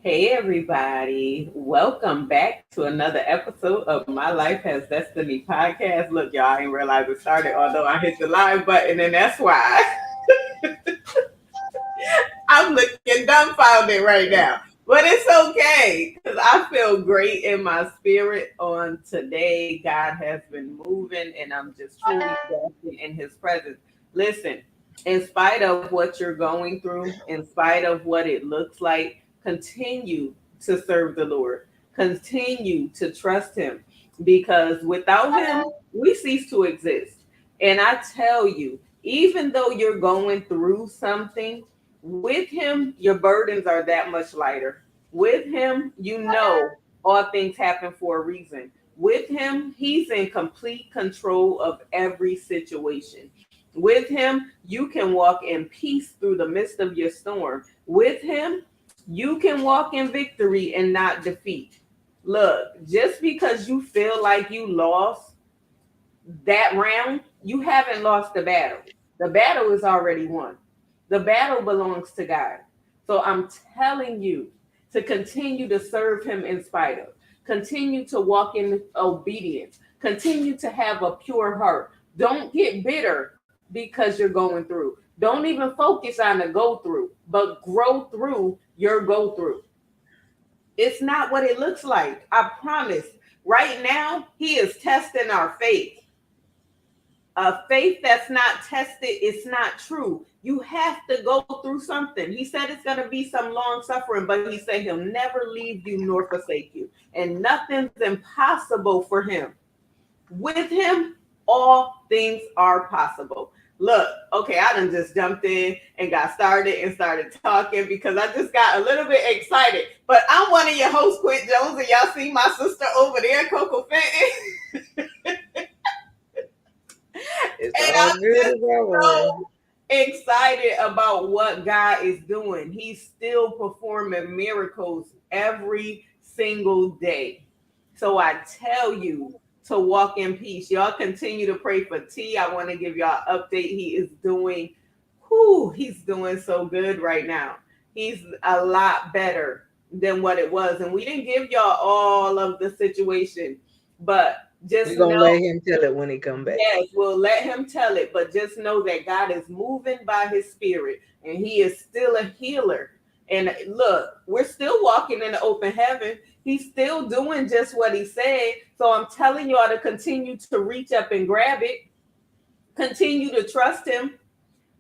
Hey everybody, welcome back to another episode of My Life Has Destiny podcast. Look, y'all, I didn't realize it started, although I hit the live button, and that's why I'm looking dumbfounded right now. But it's okay because I feel great in my spirit on today. God has been moving, and I'm just truly basking in His presence. Listen, in spite of what you're going through, in spite of what it looks like, continue to serve the Lord. Continue to trust Him because without Him, we cease to exist. And I tell you, even though you're going through something, with him, your burdens are that much lighter. With him, you know all things happen for a reason. With him, he's in complete control of every situation. With him, you can walk in peace through the midst of your storm. With him, you can walk in victory and not defeat. Look, just because you feel like you lost that round, you haven't lost the battle. The battle is already won. The battle belongs to God. So I'm telling you to continue to serve Him in spite of, continue to walk in obedience, continue to have a pure heart. Don't get bitter because you're going through. Don't even focus on the go through, but grow through your go through. It's not what it looks like. I promise. Right now, He is testing our faith. A faith that's not tested is not true. You have to go through something. He said it's going to be some long suffering, but he said he'll never leave you nor forsake you. And nothing's impossible for him. With him, all things are possible. Look, okay, I done just jumped in and got started and started talking because I just got a little bit excited. But I'm one of your hosts, Quint Jones, and y'all see my sister over there, Coco Fenton. It's And all I'm good just as always. so excited about what God is doing. He's still performing miracles every single day. So I tell you to walk in peace. Y'all continue to pray for T. I want to give y'all an update. He's doing so good right now. He's a lot better than what it was. And we didn't give y'all all of the situation, but just We're gonna know. let him tell it when he come back. Yes, we'll let him tell it, but just know that God is moving by his spirit and he is still a healer. And look, we're still walking in the open heaven. He's still doing just what he said. So I'm telling y'all to continue to reach up and grab it, continue to trust him.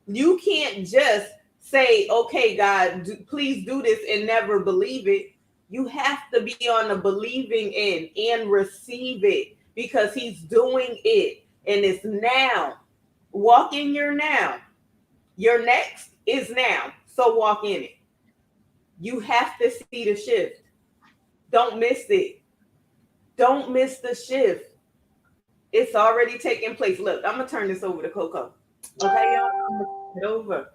You can't just say, okay, God, please do this and never believe it. You have to be on the believing end and receive it because he's doing it. And it's now. Walk in your now. Your next is now. So walk in it. You have to see the shift. Don't miss it. Don't miss the shift. It's already taking place. Look, I'm going to turn this over to Coco. Okay, y'all? I'm going to turn it over.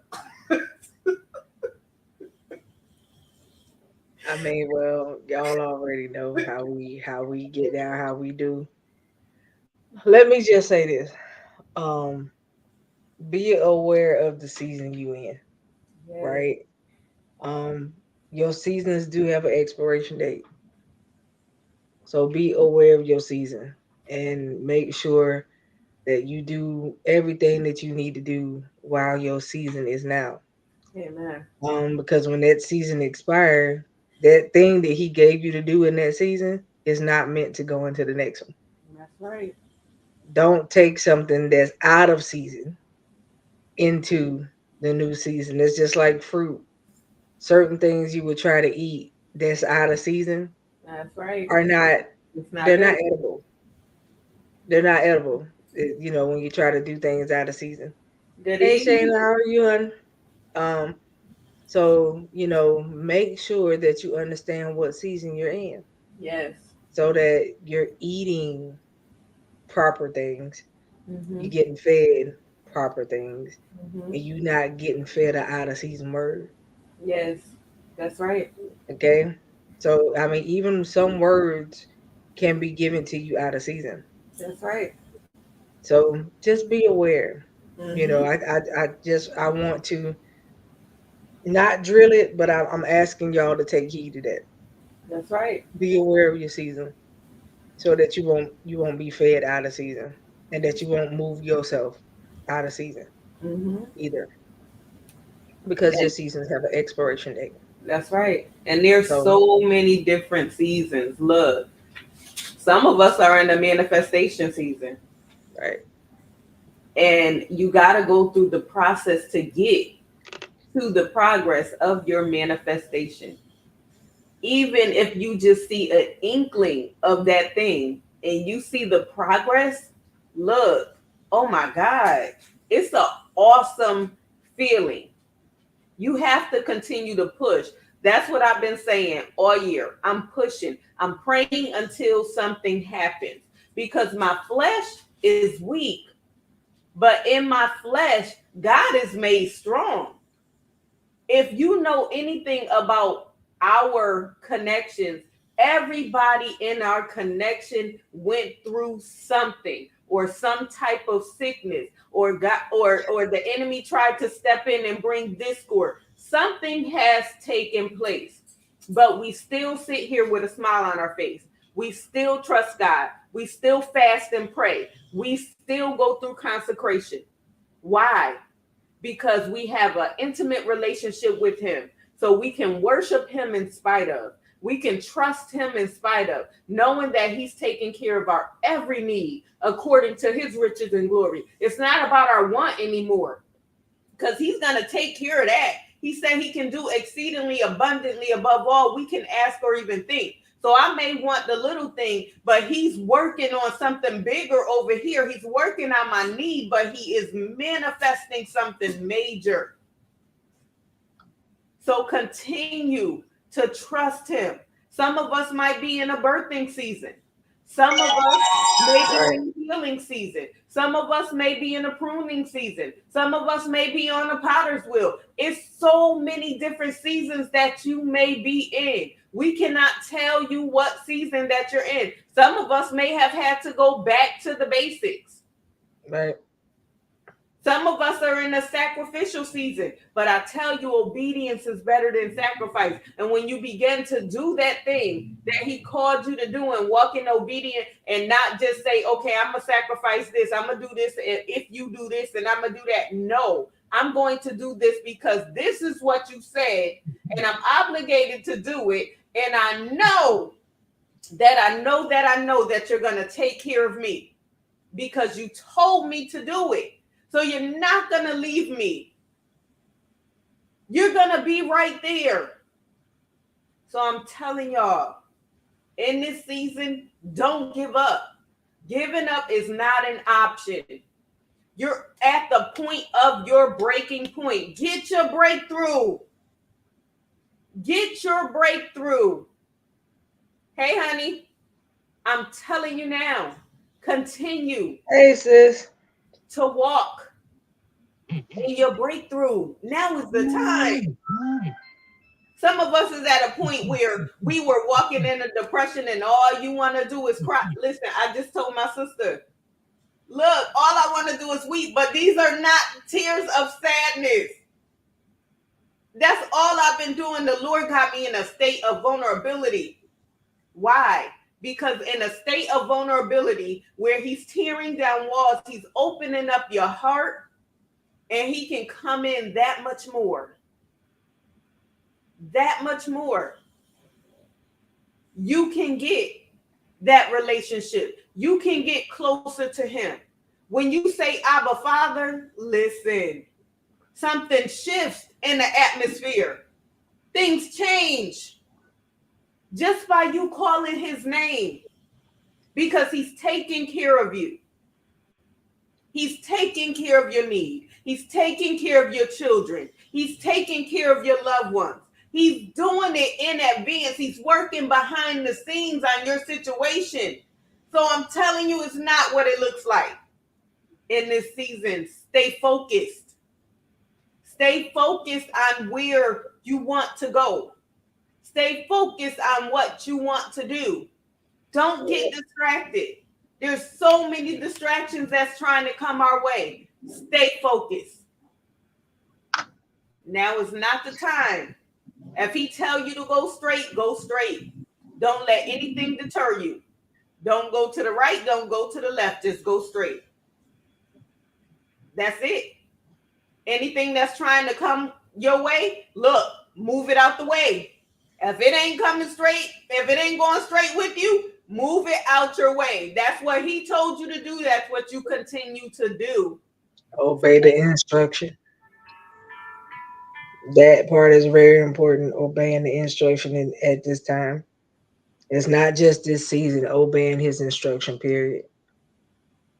I mean, well, y'all already know how we get down, how we do. Let me just say this. Um, be aware of the season you in, Yes. right? Um, your seasons do have an expiration date. So be aware of your season and make sure that you do everything that you need to do while your season is now. Amen. Because when that season expires, that thing that he gave you to do in that season is not meant to go into the next one. That's right. Don't take something that's out of season into the new season. It's just like fruit. Certain things you would try to eat that's out of season That's right. are not It's not they're not good. edible. They're not edible. When you try to do things out of season. Good Hey Shayna, evening. how are you, hon? Um, so make sure that you understand what season you're in Yes. so that you're eating proper things, Mm-hmm. you're getting fed proper things, Mm-hmm. and you're not getting fed an out of season word. Yes. That's right. Okay? So, I mean, even some words can be given to you out of season. That's right. So just be aware. Mm-hmm. I want to Not drill it, but I'm asking y'all to take heed to that. That's right. Be aware of your season so that you won't be fed out of season and that you won't move yourself out of season Hmm. either because your And seasons have an expiration date. that's right. And there's So, so many different seasons. Look, some of us are in the manifestation season, right, and you got to go through the process to get to the progress of your manifestation. Even if you just see an inkling of that thing and you see the progress, look, oh my God, it's an awesome feeling. You have to continue to push. That's what I've been saying all year. I'm pushing, I'm praying until something happens because my flesh is weak, but in my flesh, God is made strong. If you know anything about our connections, everybody in our connection went through something or some type of sickness or got or the enemy tried to step in and bring discord. Something has taken place. But we still sit here with a smile on our face. We still trust God. We still fast and pray. We still go through consecration. Why? Because we have an intimate relationship with him. So we can worship him in spite of. We can trust him in spite of, knowing that he's taking care of our every need according to his riches and glory. It's not about our want anymore because he's going to take care of that. He said he can do exceedingly abundantly above all we can ask or even think. So I may want the little thing, but he's working on something bigger over here. He's working on my need, but he is manifesting something major. So continue to trust him. Some of us might be in a birthing season. Some of us may be right, in a healing season. Some of us may be in a pruning season. Some of us may be on a potter's wheel. It's so many different seasons that you may be in. We cannot tell you what season that you're in. Some of us may have had to go back to the basics. right. Some of us are in a sacrificial season, but I tell you, obedience is better than sacrifice. And when you begin to do that thing that he called you to do and walk in obedience and not just say, okay, I'm going to sacrifice this, I'm going to do this, if you do this, and I'm going to do that. No, I'm going to do this because this is what you said, and I'm obligated to do it. And I know that you're going to take care of me because you told me to do it. So you're not going to leave me. You're going to be right there. So I'm telling y'all, in this season, don't give up. Giving up is not an option. You're at the point of your breaking point. Get your breakthrough. Get your breakthrough. Hey, honey, I'm telling you now, continue Hey, sis. to walk in your breakthrough. Now is the time. Some of us is at a point where we were walking in a depression and all you want to do is cry. Listen, I just told my sister, look, all I want to do is weep, but these are not tears of sadness. That's all I've been doing. The Lord got me in a state of vulnerability. Why? Because in a state of vulnerability where he's tearing down walls, he's opening up your heart and he can come in that much more. That much more. You can get that relationship. You can get closer to him. When you say Abba Father, listen, something shifts in the atmosphere. Things change just by you calling his name because he's taking care of you. He's taking care of your need. He's taking care of your children. He's taking care of your loved ones. He's doing it in advance. He's working behind the scenes on your situation. So I'm telling you, it's not what it looks like in this season. Stay focused. Stay focused on where you want to go. Stay focused on what you want to do. Don't get distracted. There's so many distractions that's trying to come our way. Stay focused. Now is not the time. If he tell you to go straight, go straight. Don't let anything deter you. Don't go to the right, don't go to the left, just go straight. That's it. Anything that's trying to come your way, look, move it out the way. If it ain't coming straight, if it ain't going straight with you, move it out your way. That's what he told you to do. That's what you continue to do. Obey the instruction. That part is very important. Obeying the instruction at this time. It's not just this season. Obeying his instruction. Period.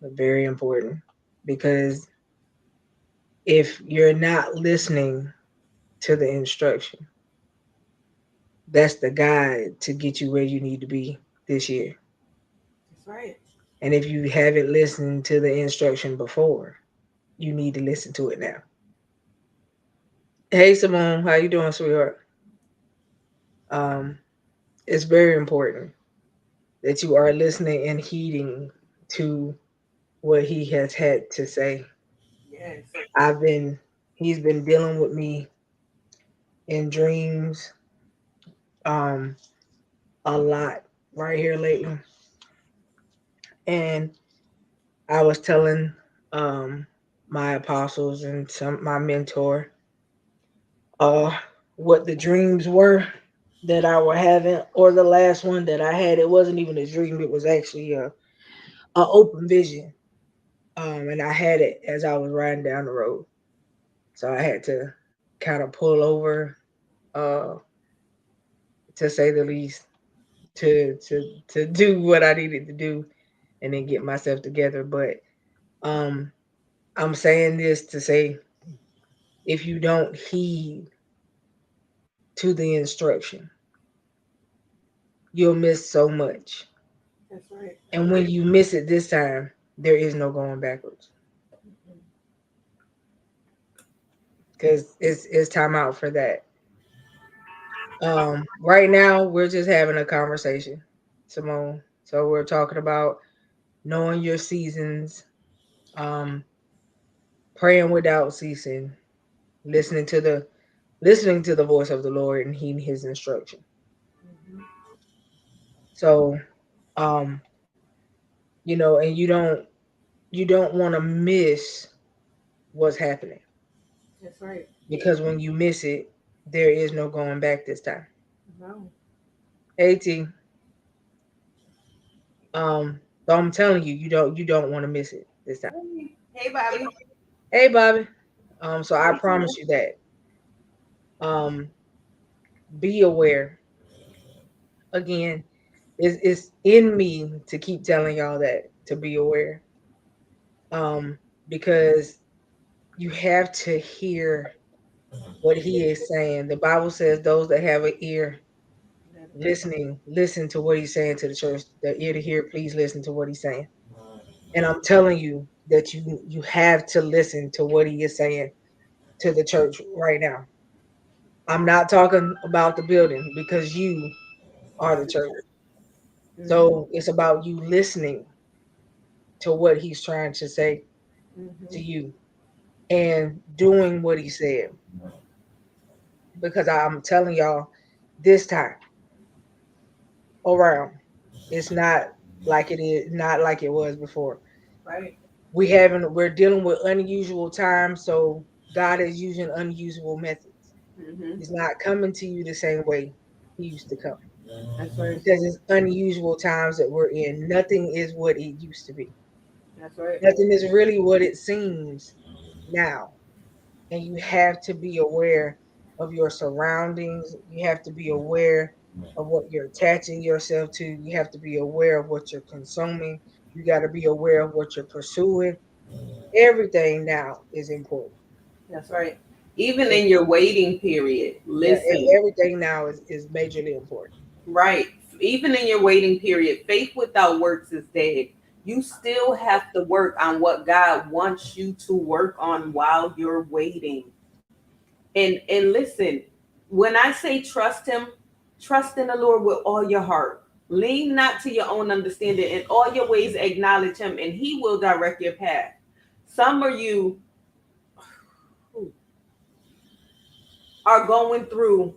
But very important because if you're not listening to the instruction, that's the guide to get you where you need to be this year. That's right. And if you haven't listened to the instruction before, you need to listen to it now. Hey Simone, how you doing, sweetheart? Um, it's very important that you are listening and heeding to what he has had to say. Yes. I've been he's been dealing with me in dreams um a lot right here lately. And I was telling um my apostles and some my mentor uh what the dreams were that I were having, or the last one that I had. It wasn't even a dream, it was actually a open vision. And I had it as I was riding down the road. So I had to kind of pull over, uh to say the least, to do what I needed to do and then get myself together. But um I'm saying this to say, if you don't heed to the instruction, you'll miss so much. That's right. And when you miss it this time, there is no going backwards because it's time out for that. Right now we're just having a conversation, Simone. So we're talking about knowing your seasons, um, praying without ceasing, listening to the listening to the voice of the Lord and heeding His instruction. Mm-hmm. So, um, and you don't want to miss what's happening That's right. because when you miss it, there is no going back this time. No. 18. So I'm telling you, you don't want to miss it this time. Hey, Bobby. Hey, Bobby. So I Hey, Tina. promise you that. Um, be aware. Again, it's in me to keep telling y'all that to be aware. Um, because you have to hear what he is saying. The Bible says those that have an ear listening, listen to what he's saying to the church. The ear to hear, please listen to what he's saying. And I'm telling you that you have to listen to what he is saying to the church right now. I'm not talking about the building because you are the church. Mm-hmm. So it's about you listening to what he's trying to say to Mm-hmm. you and doing what he said. Because I'm telling y'all, this time around, it's not like it was before. Right. We're dealing with unusual times, so God is using unusual methods. Mm-hmm. He's not coming to you the same way he used to come That's right. because it's unusual times that we're in. Nothing is what it used to be. That's right. Nothing is really what it seems now. And you have to be aware of your surroundings. You have to be aware of what you're attaching yourself to. You have to be aware of what you're consuming. You got to be aware of what you're pursuing. Everything now is important. That's right. Even And in your waiting period, yeah, listen. everything now is majorly important. Right. Even in your waiting period, faith without works is dead. You still have to work on what God wants you to work on while you're waiting. And listen, when I say trust him, trust in the Lord with all your heart. Lean not to your own understanding. In all your ways acknowledge him and he will direct your path. Some of you are going through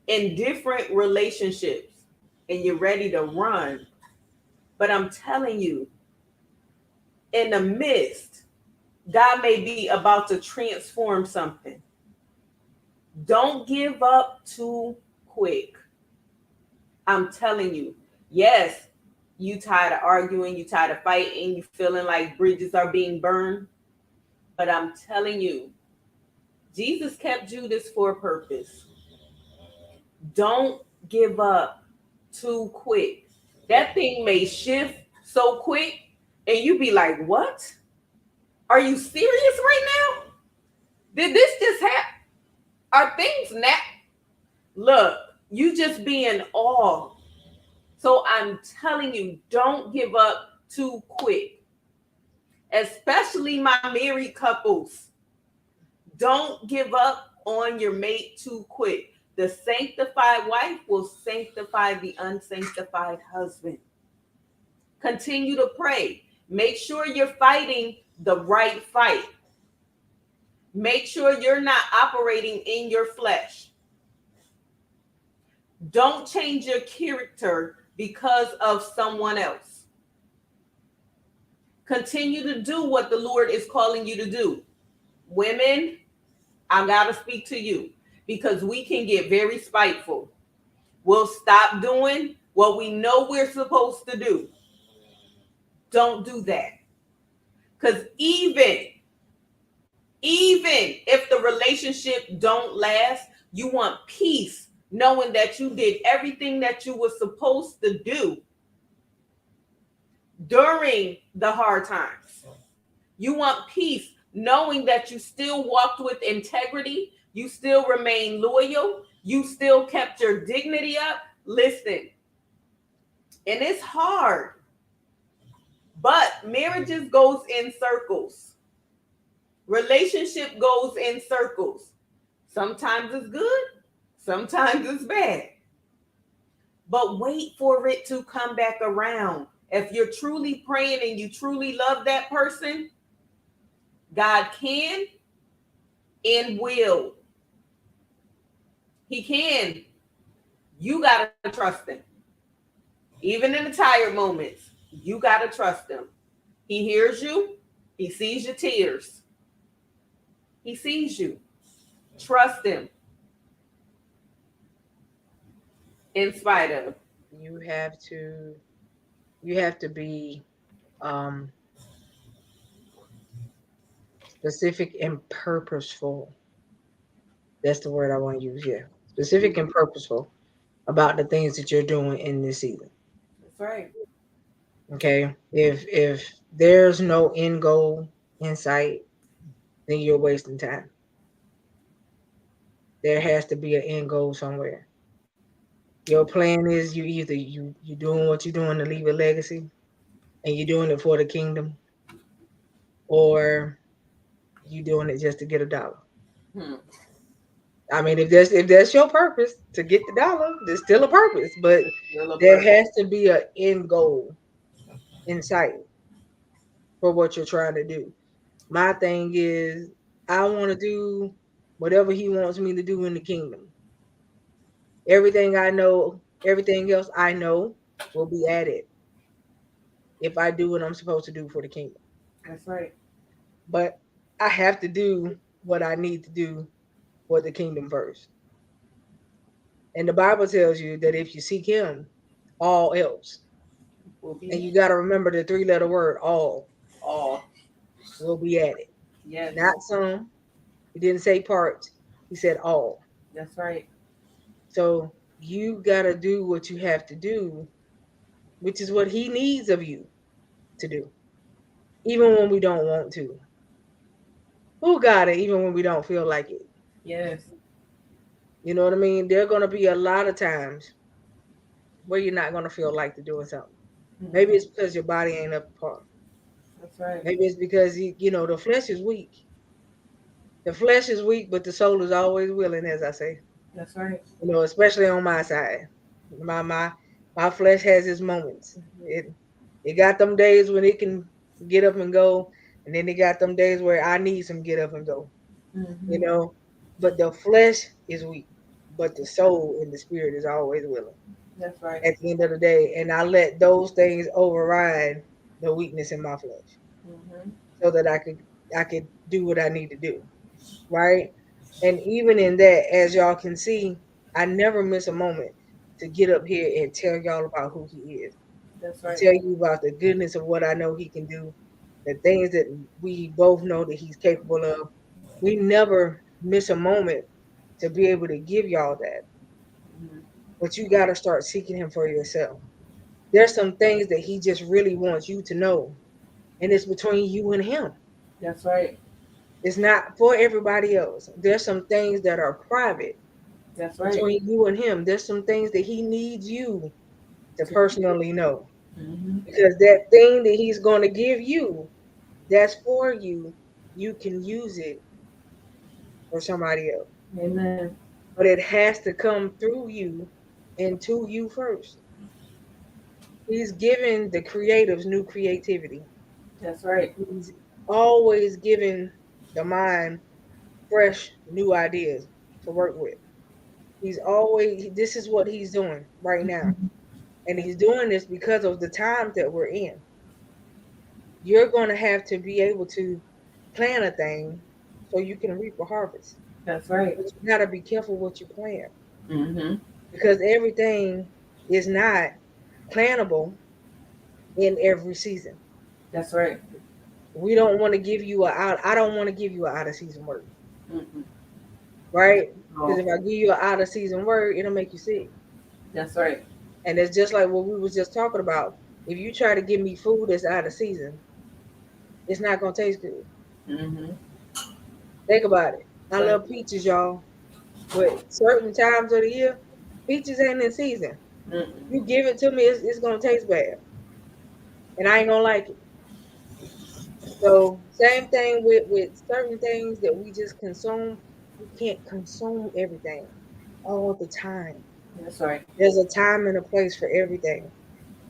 in different relationships and you're ready to run. But I'm telling you, in the midst, God may be about to transform something. Don't give up too quick. I'm telling you, yes, you tired of arguing, you tired of fighting, you feeling like bridges are being burned. But I'm telling you, Jesus kept Judas for a purpose. Don't give up too quick. That thing may shift so quick, and you be like, what? Are you serious right now? Did this just happen? Are things now? Look, you just be in awe. So I'm telling you, don't give up too quick. Especially my married couples. Don't give up on your mate too quick. The sanctified wife will sanctify the unsanctified husband. Continue to pray. Make sure you're fighting the right fight. Make sure you're not operating in your flesh. Don't change your character because of someone else. Continue to do what the Lord is calling you to do. Women, I got to speak to you because we can get very spiteful. We'll stop doing what we know we're supposed to do. Don't do that. Because even if the relationship don't last, you want peace knowing that you did everything that you were supposed to do during the hard times. You want peace knowing that you still walked with integrity, you still remain loyal, you still kept your dignity up. Listen, and it's hard, but marriages goes in circles. Relationship goes in circles. Sometimes it's good, sometimes it's bad. But wait for it to come back around. If you're truly praying and you truly love that person, God can and will. He can. You got to trust him. Even in the tired moments, you got to trust him. He hears you. He sees your tears. He sees you. Trust him in spite of. You have to you have to be um specific and purposeful. That's the word I want to use here. Specific and purposeful about the things that you're doing in this season. That's right. Okay. If there's no end goal in sight, then you're wasting time. There has to be an end goal somewhere. Your plan is you either you doing what you're doing to leave a legacy and you're doing it for the kingdom, or you doing it just to get a dollar. Hmm. I mean, if that's your purpose to get the dollar, there's still a purpose, but Still a there purpose. has to be an end goal in sight for what you're trying to do. My thing is, I want to do whatever He wants me to do in the kingdom. Everything I know, everything else I know will be added if I do what I'm supposed to do for the kingdom. That's right. But I have to do what I need to do for the kingdom first. And the Bible tells you that if you seek Him, all else. Will And be you got to remember the three-letter word, all, all. will be added. Yes. Not some. He didn't say parts. He said all. That's right. So you got to do what you have to do, which is what He needs of you to do, even when we don't want to. Who got it, even when we don't feel like it? Yes. You know what I mean? There are going to be a lot of times where you're not going to feel like to doing something. Maybe Mhm. it's because your body ain't up to par. That's right. Maybe it's because the flesh is weak. The flesh is weak, but the soul is always willing, as I say. That's right. Especially on my side. My flesh has its moments. It got them days when it can get up and go, and then it got them days where I need some get up and go. You Hmm. know. but the flesh is weak, but the soul and the spirit is always willing That's right. at the end of the day. And I let those things override the weakness in my flesh Mm-hmm. so that I could do what I need to do. Right. And even in that, as y'all can see, I never miss a moment to get up here and tell y'all about who he is, That's to right. tell you about the goodness of what I know he can do, the things that we both know that he's capable of. We never miss a moment to be able to give y'all that. Mm-hmm. But you got to start seeking him for yourself. There's some things that he just really wants you to know, and it's between you and him. That's right. It's not for everybody else. There's some things that are private That's right. between you and him. There's some things that he needs you to personally know. Mm-hmm. Because that thing that he's going to give you, that's for you, you can use it for somebody else. Amen. But it has to come through you and to you first. He's giving the creatives new creativity. That's right. He's always giving the mind fresh new ideas to work with. He's always, this is what he's doing right now. And he's doing this because of the times that we're in. You're going to have to be able to plan a thing so you can reap a harvest. That's right. But you got to be careful what you plan Mm-hmm. because everything is not plannable in every season. That's right. We don't want to give you a out. I don't want to give you an out of season word, Mm-hmm. right? Because Oh, if I give you an out of season word, it'll make you sick. that's right. And it's just like what we was just talking about. If you try to give me food that's out of season, it's not gonna taste good. Mm-hmm. Think about it. I That's, love peaches, y'all, but certain times of the year, peaches ain't in season. mm-mm. You give it to me, it's gonna taste bad, and I ain't gonna like it. So same thing with certain things that we just consume. We can't consume everything all the time. That's right. There's a time and a place for everything.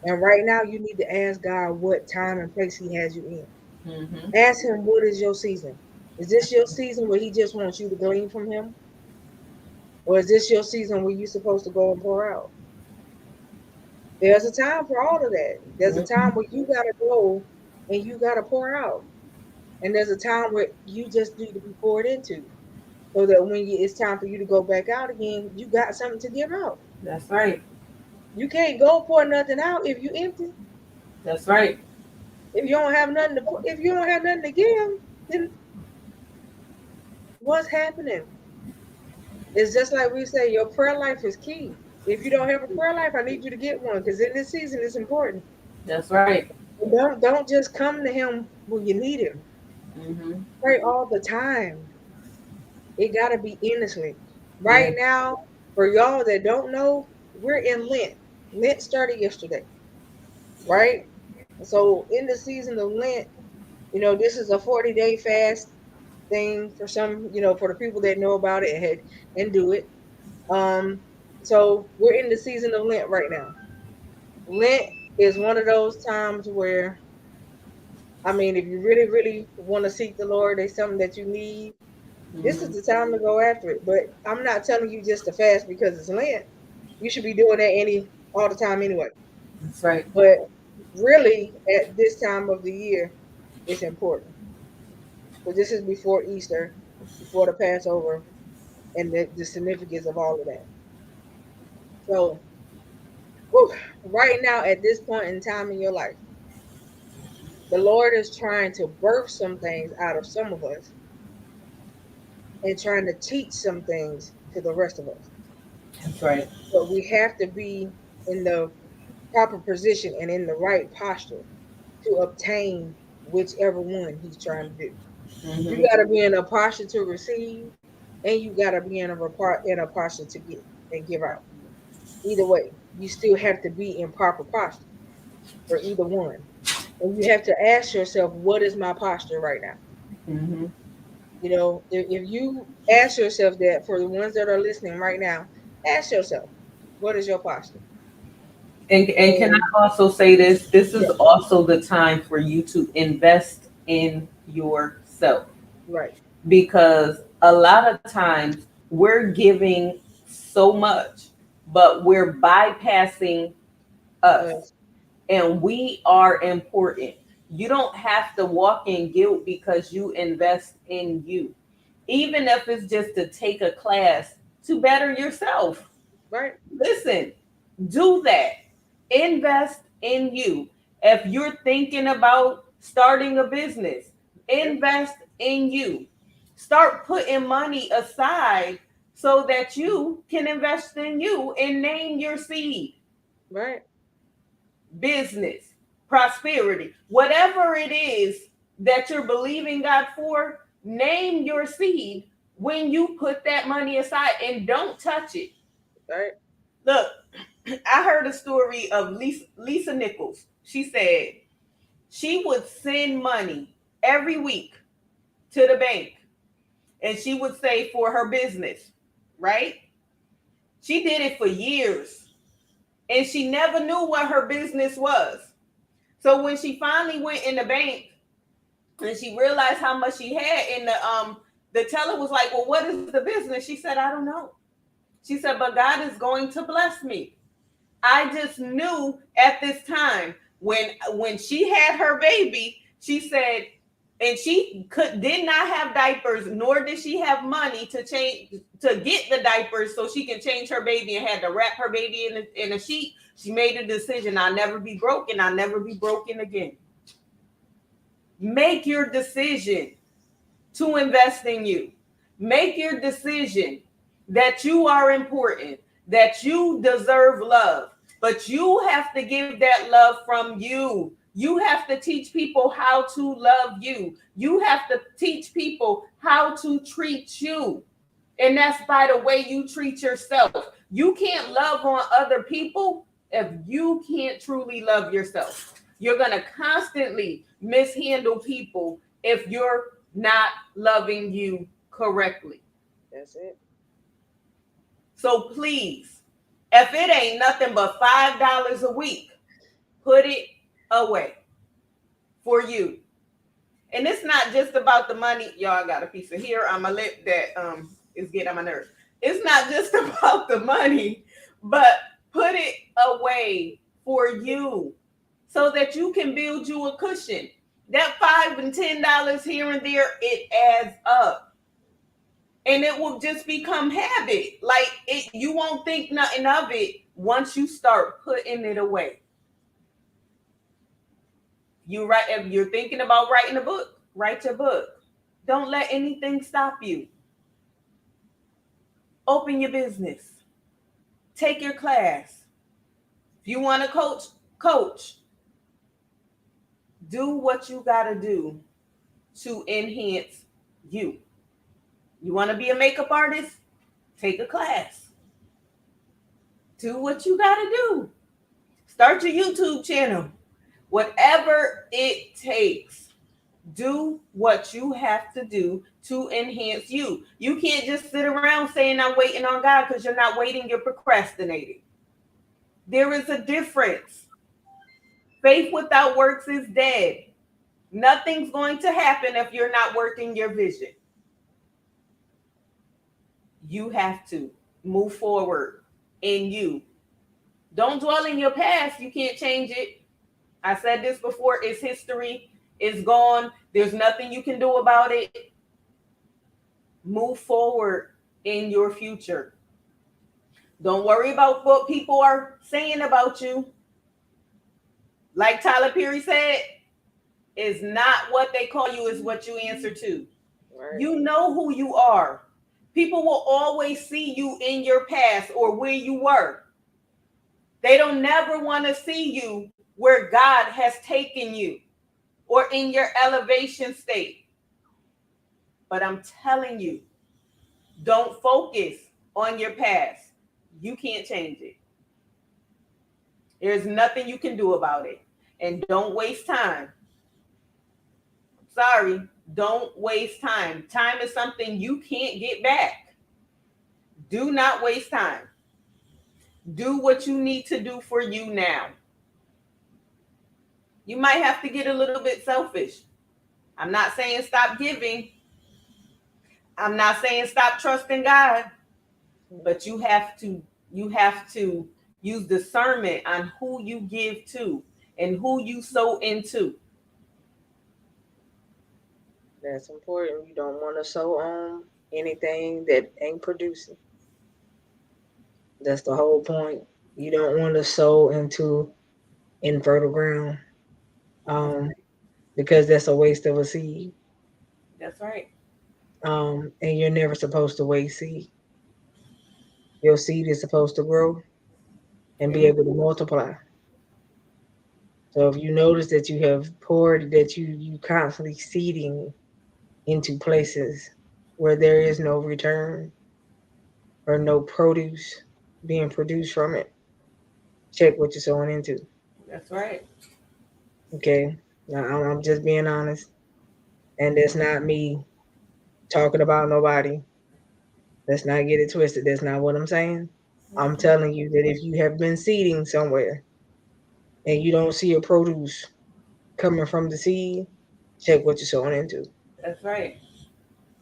And right now, you need to ask God what time and place He has you in. Mm-hmm. Ask Him, what is your season? Is this your season where He just wants you to glean from Him? Or is this your season where you're supposed to go and pour out? There's a time for all of that. There's a time where you got to go and you got to pour out. And there's a time where you just need to be poured into so that when it's time for you to go back out again, you got something to give out. That's right. You can't go pour nothing out if you empty. That's right. If you don't have nothing to if you don't have nothing to give, then what's happening? It's just like we say, your prayer life is key. If you don't have a prayer life, I need you to get one because in this season it's important. That's right. And don't just come to him when you need him. Mm-hmm. Pray all the time. It gotta be innocently. Yeah. Right now, for y'all that don't know, we're in Lent. Lent started yesterday, right? So in the season of Lent, this is a 40-day fast thing for some, for the people that know about it and do it. Um, so we're in the season of Lent right now. Lent is one of those times where, I mean, if you really, really want to seek the Lord, there's something that you need. This is Mm-hmm. the time to go after it. But I'm not telling you just to fast because it's Lent. You should be doing that all the time anyway. That's right. But really, at this time of the year, it's important. So this is before Easter, before the Passover, and the significance of all of that. So, whew, right now, at this point in time in your life, the Lord is trying to birth some things out of some of us and trying to teach some things to the rest of us. That's right. But we have to be in the proper position and in the right posture to obtain whichever one He's trying to do. You Mm-hmm. got to be in a posture to receive, and you got to be in a posture to get and give out. Either way, you still have to be in proper posture for either one. And you have to ask yourself, what is my posture right now? Mm-hmm. If you ask yourself that, for the ones that are listening right now, ask yourself, what is your posture? And can And I also say this? This is yeah, also the time for you to invest in yourself right. because A lot of times we're giving so much, but we're bypassing us, Us. and we are important. You don't have to walk in guilt because you invest in you, even if it's just to take a class to better yourself. Right. Listen, do that. Invest in you. If you're thinking about starting a business, Yep. invest in you. Start putting money aside so that you can invest in you and name your seed. Right. Business, prosperity, whatever it is that you're believing God for, name your seed when you put that money aside and don't touch it. Right. Look, I heard a story of Lisa Nichols. She said she would send money every week to the bank, and she would say for her business, right? She did it for years, and she never knew what her business was. So when she finally went in the bank and she realized how much she had, and the teller was like, "Well, what is the business?" She said, "I don't know." She said, "But God is going to bless me." I just knew at this time when she had her baby, she said, and she did not have diapers, nor did she have money to change to get the diapers so she can change her baby, and had to wrap her baby in a sheet. She made a decision: I'll never be broken. I'll never be broken again. Make your decision to invest in you. Make your decision that you are important, that you deserve love, but you have to give that love from you. You have to teach people how to love you. You have to teach people how to treat you. And that's by the way you treat yourself. You can't love on other people if you can't truly love yourself. You're going to constantly mishandle people if you're not loving you correctly. That's it. So please, if it ain't nothing but $5 a week, put it away for you. And it's not just about the money. Y'all got a piece of hair on my lip that is getting on my nerves. It's not just about the money, but put it away for you so that you can build you a cushion. That $5 and $10 here and there, it adds up. And it will just become habit. Like it, you won't think nothing of it once you start putting it away. You write if you're thinking about writing a book, write your book. Don't let anything stop you. Open your business. Take your class. If you want to coach, coach. Do what you got to do to enhance you. You want to be a makeup artist? Take a class. Do what you got to do. Start your YouTube channel. Whatever it takes, do what you have to do to enhance you. You can't just sit around saying I'm waiting on God, because you're not waiting, you're procrastinating. There is a difference. Faith without works is dead. Nothing's going to happen if you're not working your vision. You have to move forward in you. Don't dwell in your past. You can't change it. I said this before. It's history. It's gone. There's nothing you can do about it. Move forward in your future. Don't worry about what people are saying about you. Like Tyler Perry said, it's not what they call you, is what you answer to. Right. You know who you are. People will always see you in your past or where you were. They don't never want to see you where God has taken you or in your elevation state. But I'm telling you, don't focus on your past. You can't change it. There's nothing you can do about it. And don't waste time. Sorry, don't waste time. Time is something you can't get back. Do not waste time. Do what you need to do for you now. You might have to get a little bit selfish. I'm not saying stop giving. I'm not saying stop trusting God, but you have to use discernment on who you give to and who you sow into. That's important. You don't want to sow on anything that ain't producing. That's the whole point. You don't want to sow into infertile ground, That's um, right. because that's a waste of a seed. That's right. And you're never supposed to waste seed. Your seed is supposed to grow and be Amen. able to multiply. So if you notice that you have poured, that you constantly seeding into places where there is no return or no produce being produced from it, check what you're sowing into. That's right. Okay, now I'm just being honest, and that's not me talking about nobody. Let's not get it twisted. That's not what I'm saying. I'm Mhm. telling you that if you have been seeding somewhere and you don't see a produce coming from the seed, check what you're sowing into. That's right.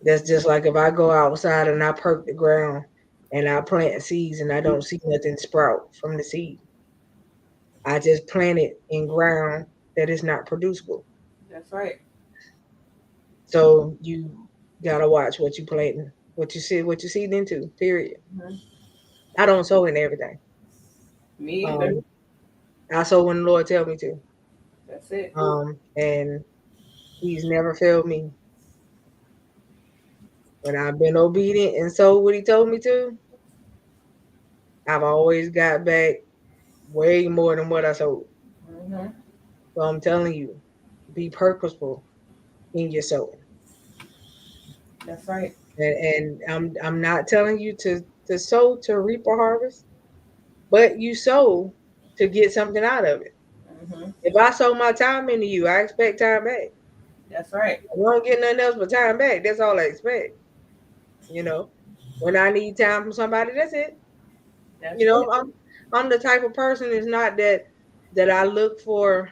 That's just like if I go outside and I perk the ground and I plant seeds and I don't see nothing sprout from the seed. I just plant it in ground that is not producible. That's right. So you gotta watch what you planting, what you seed into. Period. Mhm. I don't sow in everything. Me either. Um, I sow when the Lord tell me to. That's it. And He's never failed me. When I've been obedient and sold what He told me to, I've always got back way more than what I sold. Hmm. So I'm telling you, be purposeful in your sowing. That's right. And I'm not telling you to sow to reap a harvest, but you sow to get something out of it. Hmm. If I sow my time into you, I expect time back. That's right. I don't get nothing else but time back. That's all I expect. You know, when I need time from somebody, that's it. That's You know, it. I'm the type of person. It's not that I look for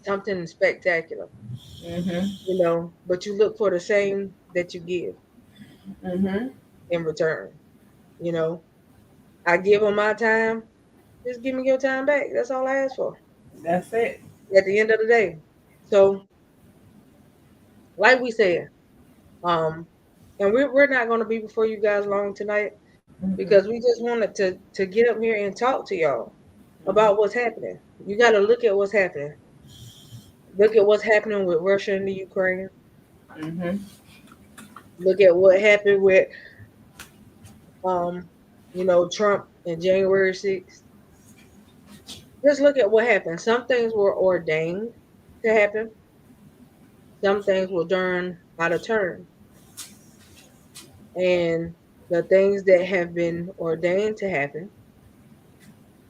something spectacular. Hmm. But you look for the same that you give Hmm. in return. You know, I give them my time. Just give me your time back. That's all I ask for That's it. at the end of the day. So, like we said, um, and we're not going to be before you guys long tonight Hmm. because we just wanted to get up here and talk to y'all about what's happening. You got to look at what's happening. Look at what's happening with Russia and the Ukraine. Hmm. Look at what happened with um, Trump in January 6th. Just look at what happened. Some things were ordained to happen. Some things were done out of turn. And the things that have been ordained to happen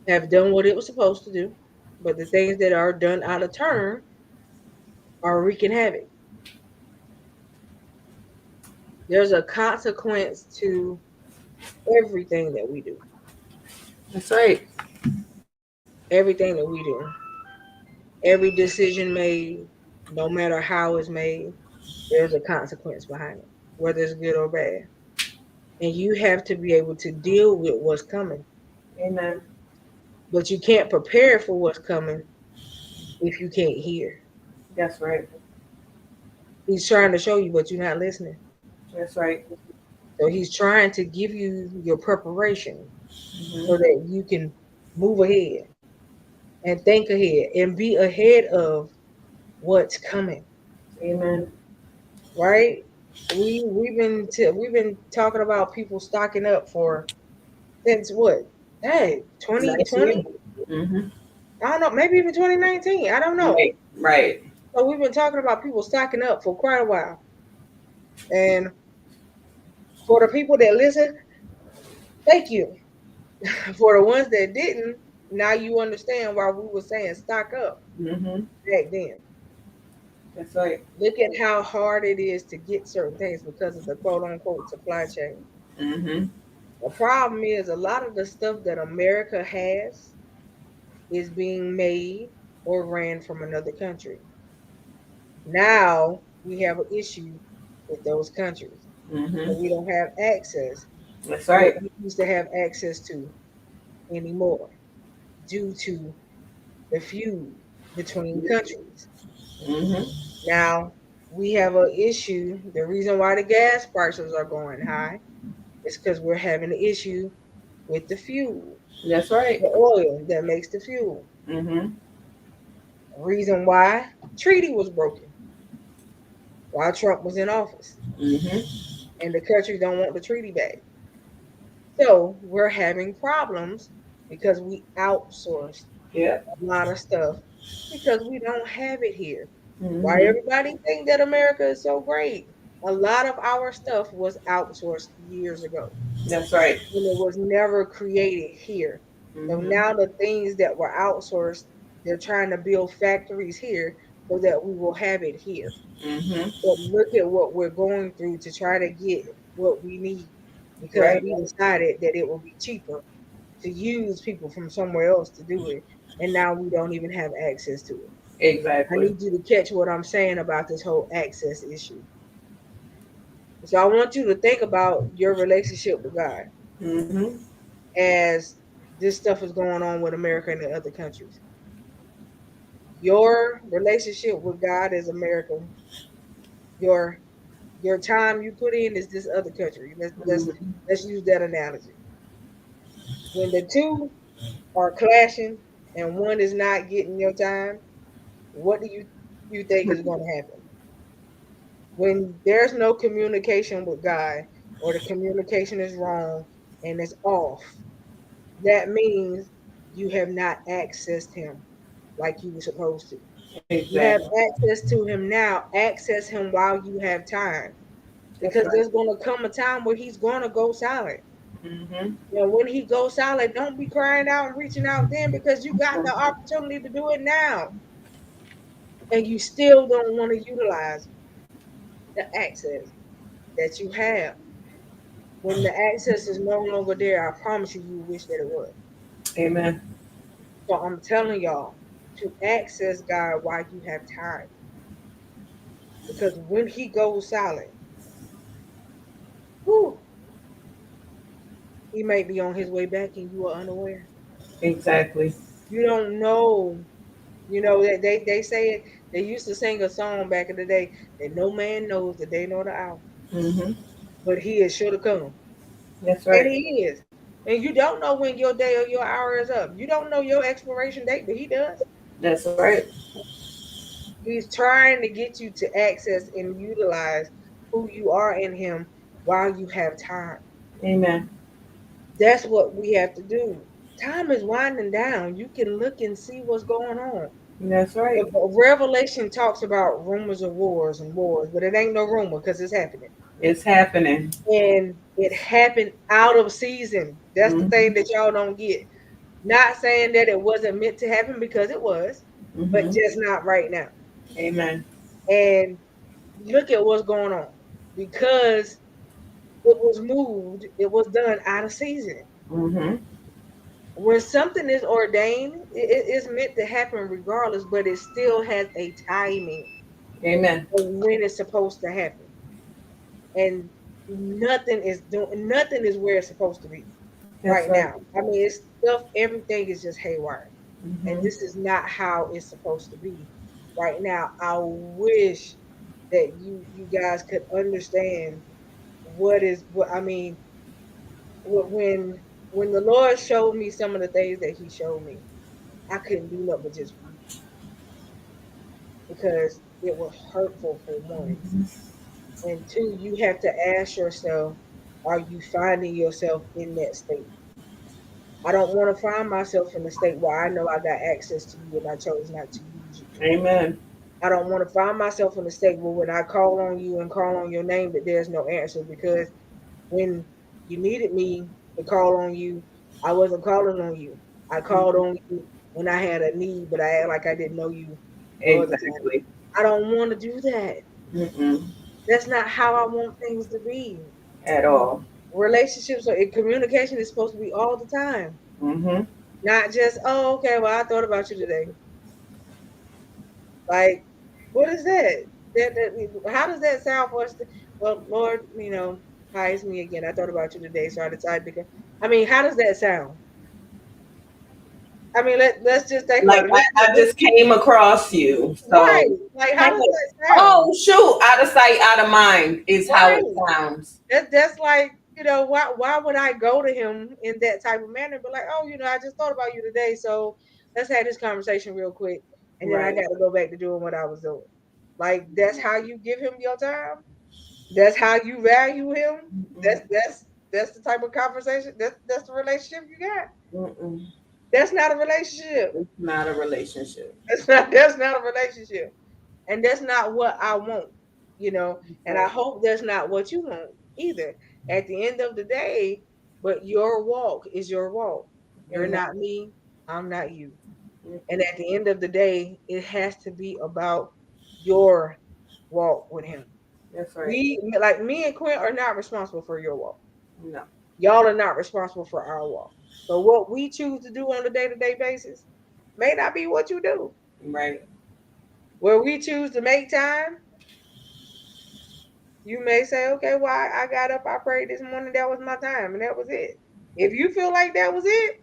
have done what it was supposed to do. But the things that are done out of turn are wreaking havoc. There's a consequence to everything that we do. That's right. Everything that we do. Every decision made, no matter how it's made, there's a consequence behind it, whether it's good or bad. And you have to be able to deal with what's coming. Amen. But you can't prepare for what's coming if you can't hear. That's right. He's trying to show you, but you're not listening. That's right. So he's trying to give you your preparation so Hmm. that you can move ahead and think ahead and be ahead of what's coming. Amen. Right? We've been talking about people stocking up for since what? Hey, Last year. 2020? Hmm. I don't know, maybe even 2019. I don't know. Right. Right. So we've been talking about people stocking up for quite a while. And for the people that listen, thank you. For the ones that didn't, now you understand why we were saying stock up Hmm. back then. That's right. Look at how hard it is to get certain things because of the quote unquote supply chain. Hmm. The problem is a lot of the stuff that America has is being made or ran from another country. Now we have an issue with those countries. Mm-hmm. but we don't have access That's what right. we used to have access to anymore due to the feud between countries. Mm-hmm. Now, we have an issue. The reason why the gas prices are going high is because we're having an issue with the fuel, That's right. the oil that makes the fuel. Mm-hmm. Reason why treaty was broken while Trump was in office, Mm-hmm. and the country don't want the treaty back. So we're having problems because we outsourced Yep. a lot of stuff because we don't have it here. Why Mm-hmm. everybody think that America is so great? A lot of our stuff was outsourced years ago, That's right. and it was never created here. So Mm-hmm. now the things that were outsourced, they're trying to build factories here so that we will have it here. Mm-hmm. But look at what we're going through to try to get what we need because Right. we decided that it will be cheaper to use people from somewhere else to do it. And now we don't even have access to it. I Exactly. need you to catch what I'm saying about this whole access issue. So I want you to think about your relationship with God Mm-hmm. as this stuff is going on with America and the other countries. Your relationship with God as American, your your time you put in is this other country. Mm-hmm. Let's use that analogy. When the two are clashing and one is not getting your time, what do you think is going to happen? When there's no communication with God or the communication is wrong and it's off, that means you have not accessed him like you were supposed to. You have Exactly. access to him now. Access him while you have time. That's Because right. there's gonna come a time where he's gonna go silent. Mm-hmm. And when he goes silent, don't be crying out and reaching out then because you got the opportunity to do it now. And you still don't want to utilize the access that you have. When the access is no longer there, I promise you, you wish that it was. Amen. So I'm telling y'all to access God while you have time. Because when he goes silent, whew, he may be on his way back and you are unaware. Exactly. You don't know. You know that they say it. They used to sing a song back in the day that no man knows the day nor the hour, Mm-hmm. but he is sure to come, That's and right. he is. And you don't know when your day or your hour is up. You don't know your expiration date, but he does. That's right. He's trying to get you to access and utilize who you are in him while you have time. Amen. That's what we have to do. Time is winding down. You can look and see what's going on. That's right. Revelation talks about rumors of wars and wars, but it ain't no rumor because it's happening. It's happening. And it happened out of season. That's the thing Mm-hmm. that y'all don't get. Not saying that it wasn't meant to happen because it was, but Mm-hmm. just not right now. Amen. And look at what's going on. Because it was moved, it was done out of season. Mm-hmm. When something is ordained, it is meant to happen regardless, but it still has a timing Amen. of when it's supposed to happen. And nothing is where it's supposed to be That's right right. now. I mean, it's stuff, everything is just haywire. And Mm-hmm. this is not how it's supposed to be right now. I wish that you guys could understand what I mean when the Lord showed me some of the things that He showed me, I couldn't do nothing but just weep because it was hurtful for one, and two, you have to ask yourself, are you finding yourself in that state? I don't want to find myself in a state where I know I got access to you and I chose not to use you. Amen. I don't want to find myself in a state where when I call on you and call on your name that there's no answer because when you needed me to call on you, I wasn't calling on you. I called Mm-hmm. on you when I had a need, but I act like I didn't know you no other time. Exactly. I don't want to do that. Mm-mm. That's not how I want things to be. At all. Relationships or communication is supposed to be all the time, Mm-hmm. not just, oh, okay, well, I thought about you today. Like, what is that? How does that sound for us? well, Lord, hires me again. I thought about you today, so I decided to go. I mean, how does that sound? I mean, let's just think Like about it. I just came across you. Right. So Like, how hey, does that sound? oh shoot, out of sight, out of mind is how it Right. sounds. That's like, why would I go to him in that type of manner? But like, oh, I just thought about you today, so let's have this conversation real quick, and then I Right. got to go back to doing what I was doing. Like, that's how you give him your time. That's how you value him. That's Mm-mm. that's that's the type of conversation. That's the relationship you got. Mm-mm. That's not a relationship. It's not a relationship. That's not a relationship. And that's not what I want, you know. And I Right. hope that's not what you want either. At the end of the day, but your walk is your walk. You're Amen. not me, I'm not you. And Mm-mm. at the end of the day, it has to be about your walk with him. That's right. We, like me and Quint, are not responsible for your walk. No. Y'all are not responsible for our walk. So what we choose to do on a day-to-day basis may not be what you do. Right. Where we choose to make time, you may say, okay, well, I got up, I prayed this morning, that was my time, and that was it. If you feel like that was it,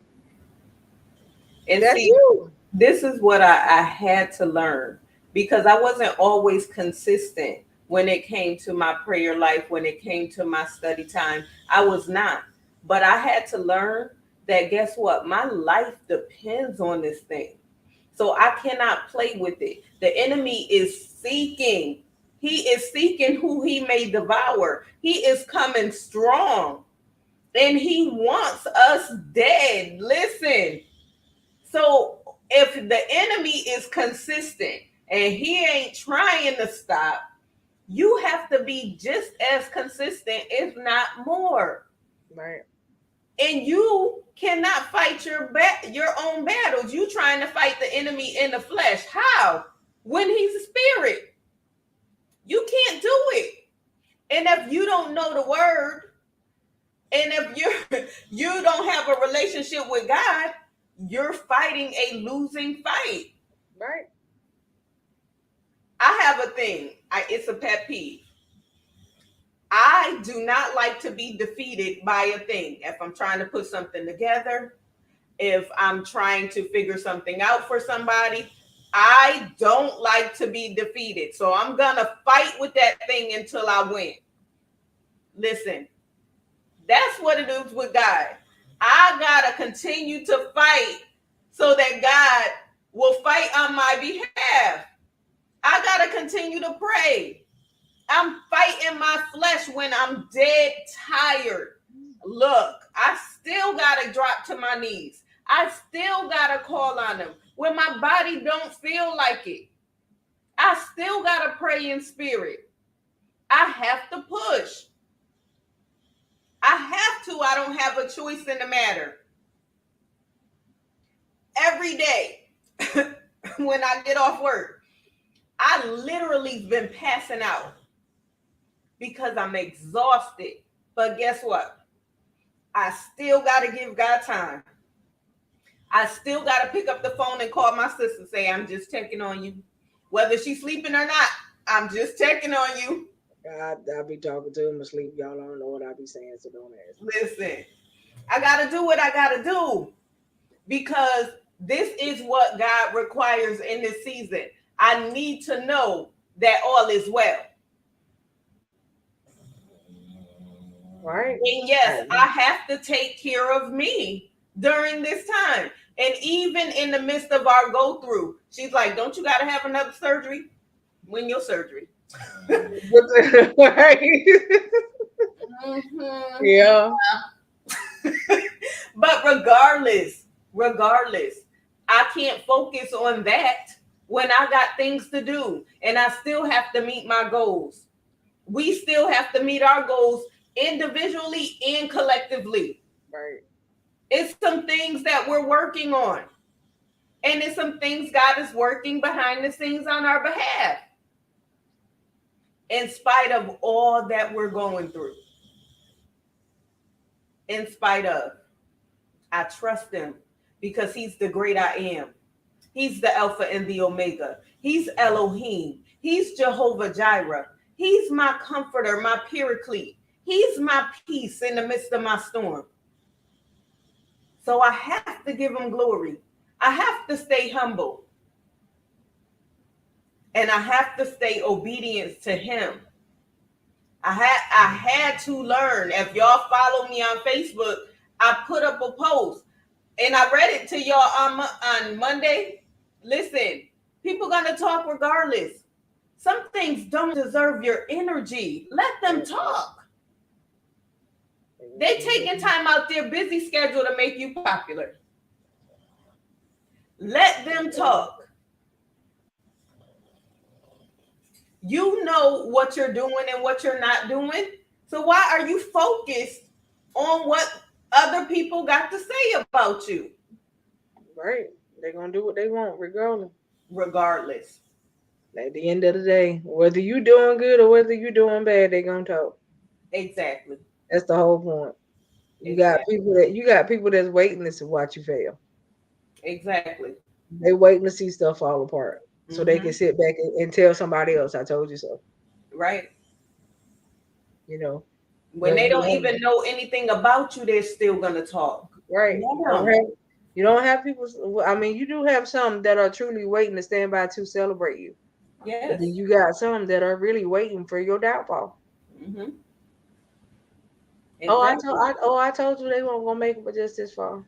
And that's see, you. this is what I had to learn because I wasn't always consistent when it came to my prayer life, when it came to my study time. I was not. But I had to learn that guess what? My life depends on this thing. So I cannot play with it. The enemy is seeking. He is seeking who he may devour. He is coming strong and he wants us dead. Listen, so if the enemy is consistent and he ain't trying to stop, you have to be just as consistent, if not more. Right, And you cannot fight your own battles. You trying to fight the enemy in the flesh. How? When he's a spirit. You can't do it. And if you don't know the word, and if you don't have a relationship with God, you're fighting a losing fight. right, I have a thing. It's a pet peeve. I do not like to be defeated by a thing. If I'm trying to put something together, if I'm trying to figure something out for somebody, I don't like to be defeated. So I'm going to fight with that thing until I win. Listen, that's what it is with God. I got to continue to fight so that God will fight on my behalf. I got to continue to pray. I'm fighting my flesh when I'm dead tired. Look, I still got to drop to my knees. I still got to call on him when my body don't feel like it. I still got to pray in spirit. I have to push. I have to. I don't have a choice in the matter. Every day when I get off work, I literally been passing out because I'm exhausted. But guess what? I still got to give God time. I still got to pick up the phone and call my sister, say, I'm just checking on you. Whether she's sleeping or not, I'm just checking on you. I'll be talking to him asleep. Y'all don't know what I be saying, so don't ask. Listen, I got to do what I got to do because this is what God requires in this season. I need to know that all is well. Right, And yes, right, I have to take care of me during this time. And even in the midst of our go through, she's like, don't you got to have another surgery? When your surgery? right. Mm-hmm. Yeah, But regardless, I can't focus on that when I got things to do and I still have to meet my goals. We still have to meet our goals individually and collectively. right. It's some things that we're working on, and it's some things God is working behind the scenes on our behalf, in spite of all that we're going through. In spite of, I trust Him because He's the great I am. He's the Alpha and the Omega. He's Elohim. He's Jehovah Jireh. He's my comforter, my paraclete. He's my peace in the midst of my storm. So I have to give him glory. I have to stay humble. And I have to stay obedient to him. I had to learn. If y'all follow me on Facebook, I put up a post and I read it to y'all on Monday. Listen, people gonna talk regardless. Some things don't deserve your energy. Let them talk. They taking time out their busy schedule to make you popular. Let them talk. You know what you're doing and what you're not doing. So why are you focused on what other people got to say about you? Right. They're gonna do what they want, regardless. Regardless. At the end of the day, whether you doing good or whether you doing bad, they gonna talk. Exactly. That's the whole point. Exactly. You got people that's waiting to watch you fail. Exactly. They waiting to see stuff fall apart so they can Mm-hmm. sit back and tell somebody else, "I told you so." Right. You know, When but they don't even know anything about you, they're still gonna talk. right. Let them. You don't have people. I mean, you do have some that are truly waiting to stand by to celebrate you, but Yes. then you got some that are really waiting for your downfall. Mm-hmm. Oh, Exactly. I told you they weren't gonna make it, but just this far.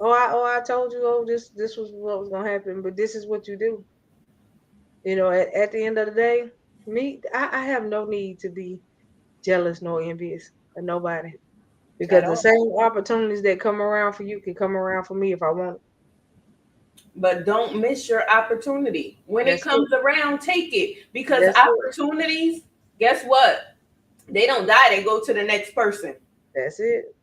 I told you, this was what was gonna happen, but this is what you do. At the end of the day, I have no need to be jealous nor envious of nobody because At the all. same opportunities that come around for you can come around for me if I want it. But don't miss your opportunity. When it That's it. comes around, take it. Because That's it. opportunities, guess what? They don't die, they go to the next person. That's it.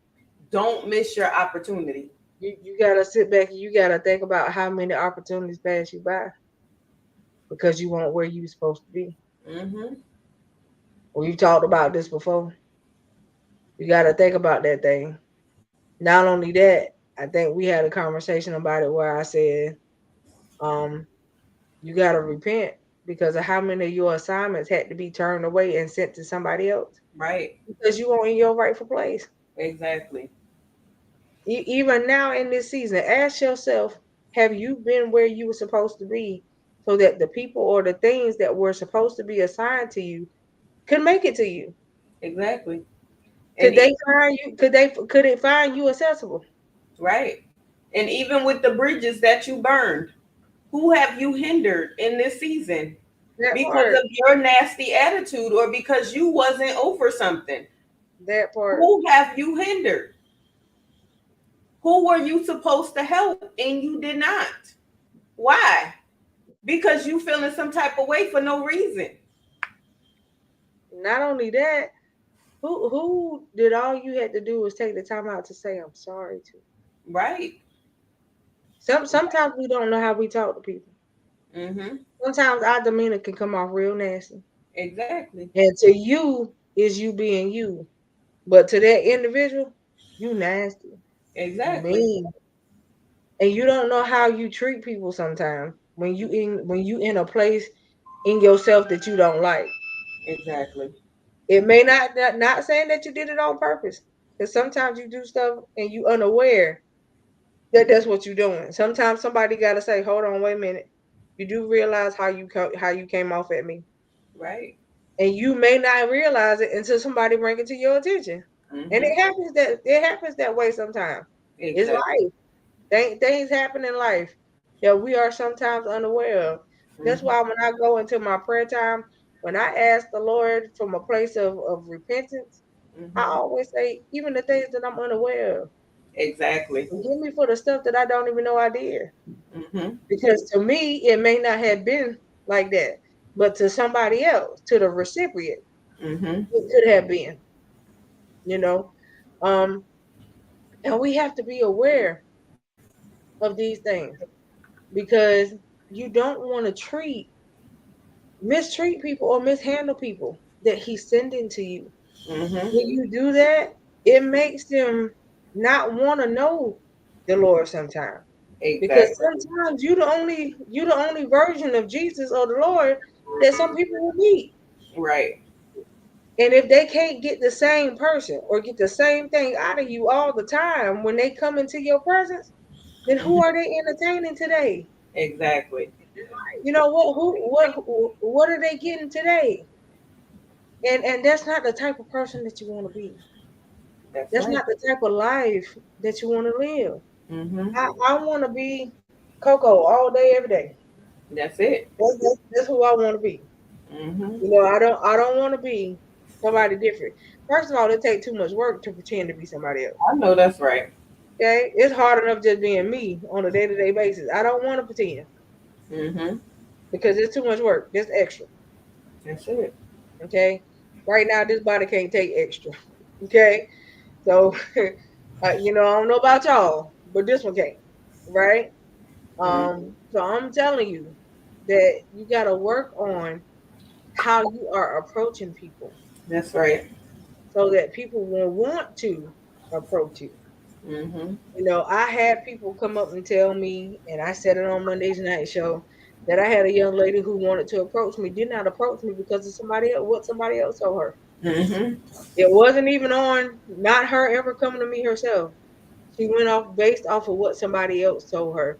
Don't miss your opportunity. You gotta sit back and you gotta think about how many opportunities pass you by because you weren't where you were supposed to be. Mm-hmm. We've talked about this before. You gotta think about that thing. Not only that, I think we had a conversation about it where I said, um, you gotta repent because of how many of your assignments had to be turned away and sent to somebody else Right. because you weren't in your rightful place. Exactly. Even now in this season, ask yourself, have you been where you were supposed to be so that the people or the things that were supposed to be assigned to you could make it to you? Exactly. And Could they find you? Could it find you accessible? right. And even with the bridges that you burned, who have you hindered in this season? That Because part, of your nasty attitude or because you wasn't over something. that part. Who have you hindered? Who were you supposed to help and you did not? Why? Because you feeling some type of way for no reason. Not only that, who did all you had to do was take the time out to say I'm sorry to. Right. Sometimes we don't know how we talk to people. Mm-hmm. Sometimes our demeanor can come off real nasty. Exactly. And to you is you being you. But to that individual, you nasty. You Exactly. mean. And you don't know how you treat people sometimes when you in a place in yourself that you don't like. Exactly. It may not saying that you did it on purpose. Because sometimes you do stuff and you unaware that that's what you're doing. Sometimes somebody got to say, "Hold on, wait a minute. You do realize how you came off at me, Right. and you may not realize it until somebody bring it to your attention." And Mm-hmm. it happens that way sometimes. It's Exactly. life. Things happen in life that we are sometimes unaware of. That's Mm-hmm. why when I go into my prayer time, when I ask the Lord from a place of repentance, I Mm-hmm. always say, even the things that I'm unaware of, Exactly. forgive me for the stuff that I don't even know I did. Mm-hmm. Because to me, it may not have been like that, but to somebody else, to the recipient, Mm-hmm. it could have been, you know. Um, and we have to be aware of these things because you don't want to mistreat people or mishandle people that he's sending to you. Mm-hmm. When you do that, it makes them not want to know the Lord sometimes. Because Exactly. sometimes you the only version of Jesus or the Lord that some people will meet. Right. And if they can't get the same person or get the same thing out of you all the time when they come into your presence, then who Mhm. are they entertaining today? Exactly. You know what? What are they getting today? And that's not the type of person that you want to be. That's That's right. not the type of life that you want to live. Mhm. I want to be Coco all day, every day. That's it. That's who I want to be. Mhm. You know, I don't want to be somebody different. First of all, it takes too much work to pretend to be somebody else. I know that's right. Okay, it's hard enough just being me on a day-to-day basis. I don't want to pretend Mhm. because it's too much work. It's extra. That's it. Okay, right now this body can't take extra. Okay, so I don't know about y'all, but this one can't. Right? Mhm. So I'm telling you that you got to work on how you are approaching people That's right. so that people will want to approach you. Mhm. I had people come up and tell me, and I said it on Monday's night show, that I had a young lady who wanted to approach me, did not approach me because of what somebody else told her. Mhm. It wasn't even on not her ever coming to me herself. She went off based off of what somebody else told her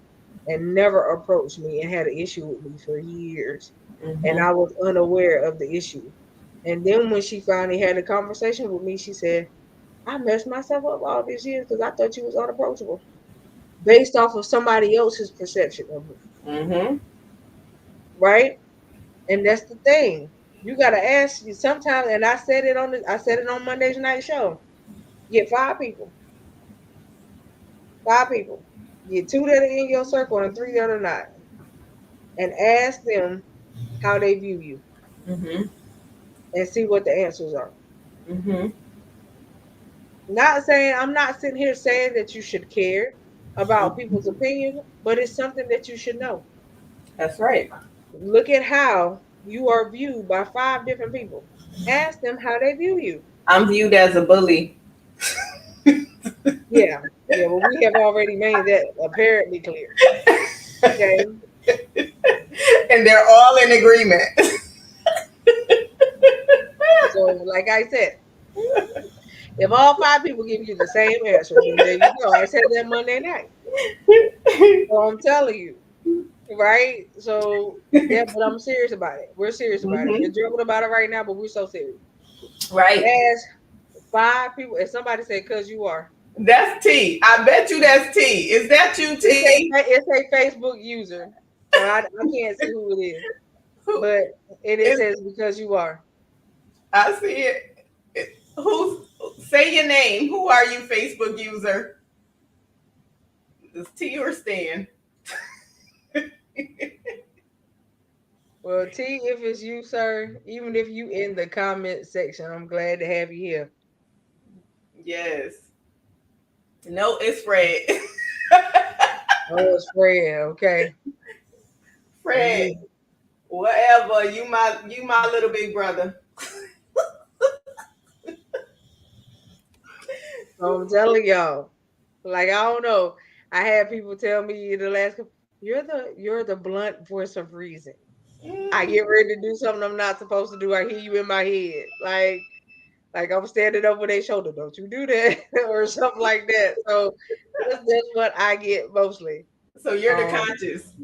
and never approached me and had an issue with me for years. And Mhm. I was unaware of the issue. And then when she finally had a conversation with me, she said, I messed myself up all these years because I thought you was unapproachable based off of somebody else's perception of me. Mhm. Right? And that's the thing. You gotta ask you sometimes, and I said it on Monday's night show. Get five people. Get two that are in your circle and three that are not. And ask them how they view you Mhm. and see what the answers are. Mhm. Not saying I'm not sitting here saying that you should care about people's opinion, but it's something that you should know. That's right. Look at how you are viewed by five different people. Ask them how they view you. I'm viewed as a bully, Yeah, yeah, well, we have already made that apparently clear. Okay, and they're all in agreement. so like I said, if all five people give you the same answer, then there you go. I said that Monday night. So I'm telling you, right? So yeah, but I'm serious about it. We're serious about it. We're Mhm. joking about it right now, but we're so serious. Right. Ask five people. If somebody said, "Cause you are," That's T. I bet you that's T. Is that you, T? it's a Facebook user, so I can't see who it is, Who but it is? says because you are. I see it. Who's say your name? Who are you, Facebook user? Is T or Stan? Well, T, if it's you, sir, even if you in the comment section, I'm glad to have you here. Yes. No, it's Fred. Oh, it's Fred. Okay. Fred. You, Whatever. You my little big brother. so I'm telling y'all, like I don't know. I had people tell me in the last, you're the blunt voice of reason. I get Mhm. ready to do something I'm not supposed to do. I hear you in my head, like I'm standing over their shoulder. Don't you do that or something like that. So that's what I get mostly. So you're the Um, conscious.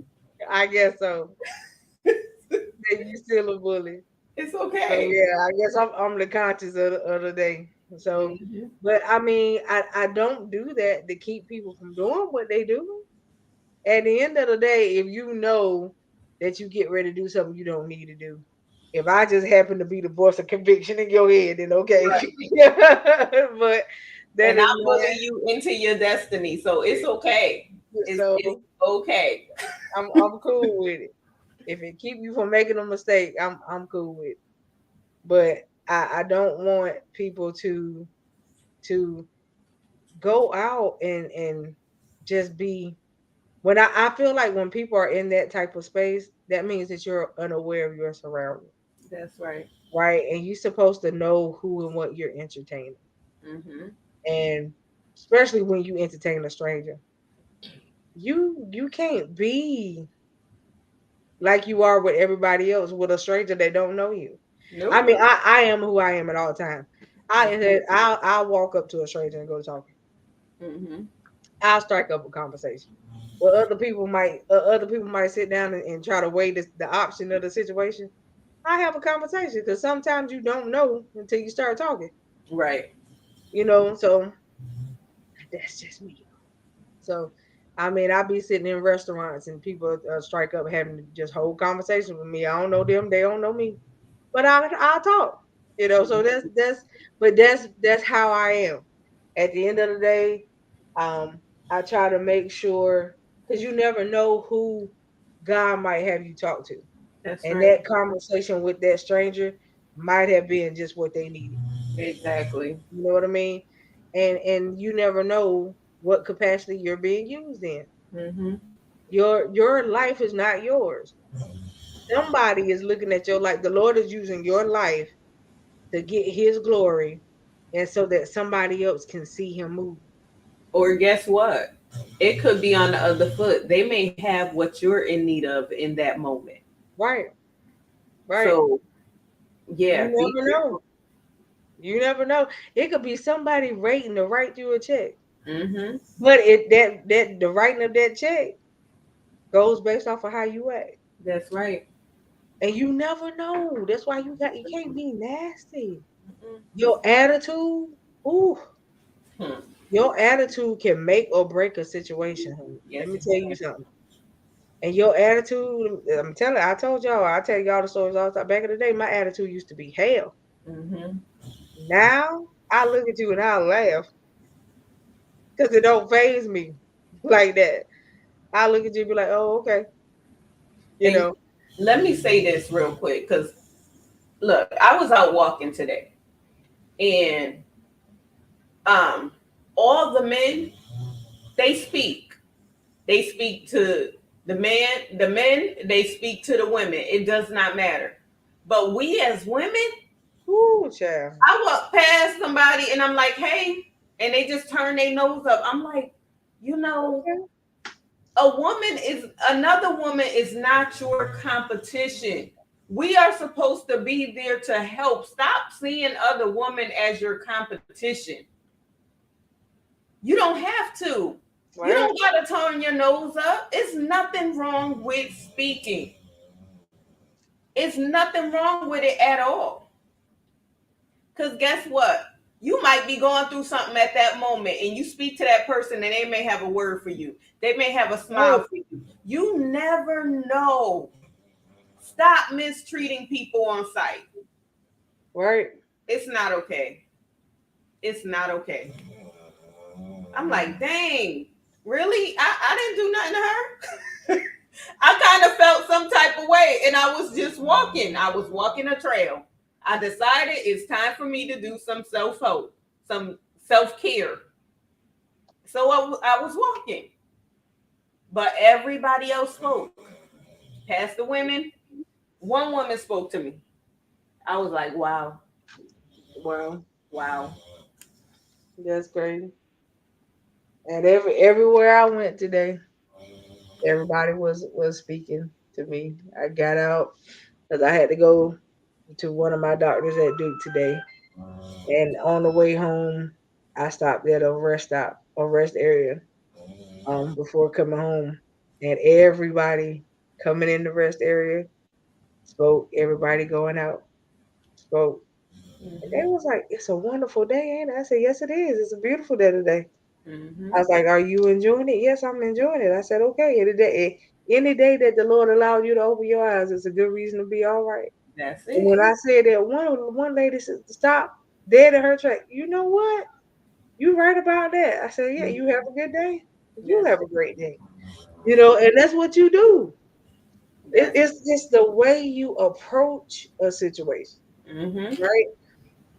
I guess so. That you still a bully. It's So okay. yeah, I guess I'm the conscious of the day. So, Mhm. but I mean, I don't do that to keep people from doing what they do. At the end of the day, if you know that you get ready to do something you don't need to do, if I just happen to be the voice of conviction in your head, then okay. Right. But that And I is bully not you into your destiny. So it's okay. It's so. okay. I'm cool with it. If it keep you from making a mistake, I'm cool with it. But I don't want people to go out and just be when I feel like when people are in that type of space, that means that you're unaware of your surroundings, That's right. right? And you're supposed to know who and what you're entertaining. Hmm. And especially when you entertain a stranger. You can't be like you are with everybody else with a stranger that don't know you. I Nope. mean, I am who I am at all times. I'll walk up to a stranger and go talking. Mm-hmm. I'll strike up a conversation. Well, other people might sit down and try to weigh the option of the situation. I have a conversation because sometimes you don't know until you start talking. Right. So that's just me. So, I mean, I'll be sitting in restaurants and people strike up having to just hold conversation with me. I don't know them, they don't know me, but I'll talk. So that's how I am. At the end of the day, I try to make sure because you never know who God might have you talk to, That's and right. that conversation with that stranger might have been just what they needed. Exactly. You know what I mean? And you never know what capacity you're being used in. Mm-hmm. Your life is not yours. Somebody is looking at your life. The Lord is using your life to get his glory and so that somebody else can see him move. Or guess what? It could be on the other foot. They may have what you're in need of in that moment. Right, right. So You yeah, be never know. careful. You never know. It could be somebody waiting to write you a check. Mm-hmm. But that the writing of that check goes based off of how you act. That's right. And you never know. That's why you can't be nasty. Your attitude, ooh, Hmm. your attitude can make or break a situation, honey. Let Yes, me it tell you can. something. And your attitude, I told y'all, I tell y'all the stories all the time. Back in the day, my attitude used to be hell. Mm-hmm. Now I look at you and I laugh because it don't phase me like that. I look at you and be like, oh, okay. You And know, let me say this real quick, because look, I was out walking today, and um, all the men they speak. They speak to the man, the men. They speak to the women. It does not matter. But we as women, ooh, child. I walk past somebody and I'm like, hey, and they just turn their nose up. I'm like, you know, Okay. another woman is not your competition. We are supposed to be there to help. Stop seeing other women as your competition. You don't have to. You Right. don't got to turn your nose up. It's nothing wrong with speaking. It's nothing wrong with it at all. Because guess what? You might be going through something at that moment and you speak to that person and they may have a word for you. They may have a Right. smile for you. You never know. Stop mistreating people on site. Right. It's not okay. It's not okay. I'm like, dang, really? I didn't do nothing to her. I kind of felt some type of way and I was just walking. I was walking a trail. I decided it's time for me to do some self hope, some self care. So I was walking, but everybody else spoke. Past the women, one woman spoke to me. I was like, wow, Wow. wow. That's crazy. And everywhere I went today, everybody was speaking to me. I got out because I had to go to one of my doctors at Duke today. And on the way home, I stopped at a rest area, before coming home. And everybody coming in the rest area spoke. Everybody going out spoke. And they Mm-hmm. was like, "It's a wonderful day, ain't it?" I said, "Yes, it is. It's a beautiful day today." I Mm-hmm. was like, "Are you enjoying it?" "Yes, I'm enjoying it." I said, "Okay. Any day that the Lord allowed you to open your eyes, it's a good reason to be all right." That's And it. when I said that, one lady said, "Stop dead in her track." You know what? You right about that. I said, "Yeah. You have a good day. You That's have a great day." And that's what you do. that's It's the way you approach a situation, mm-hmm. right?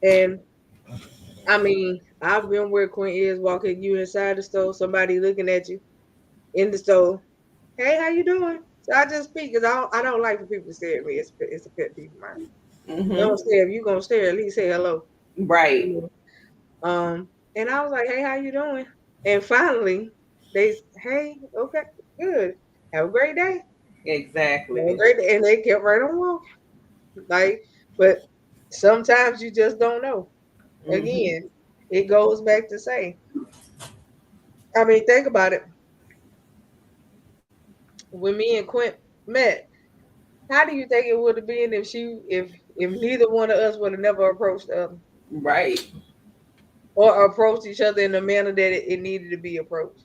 And I mean, I've been where Quint is walking you inside the store, somebody looking at you in the store. "Hey, how you doing?" So I just speak because I don't like for people to stare at me. It's a pet peeve of mine. Mm-hmm. Don't stare. If you gonna stare, at least say hello. Right. You and I was like, "Hey, how you doing?" And finally, "Hey, okay, good. Have a great day. Have a Exactly. great day." And they kept right on walking. Like, but Sometimes you just don't know. Mm-hmm. Again, it goes back to say, I mean, think about it. When me and Quint met, how do you think it would have been if neither one of us would have never approached the other Right. or approached each other in the manner that it needed to be approached?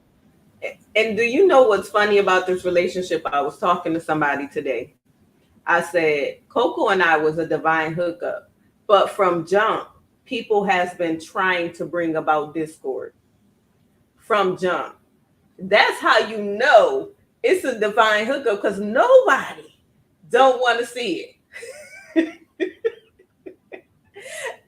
And do you know what's funny about this relationship? I was talking to somebody today. I said Coco and I was a divine hookup, but from jump, people has been trying to bring about discord from jump. That's how you know it's a divine hookup because nobody don't want to see it.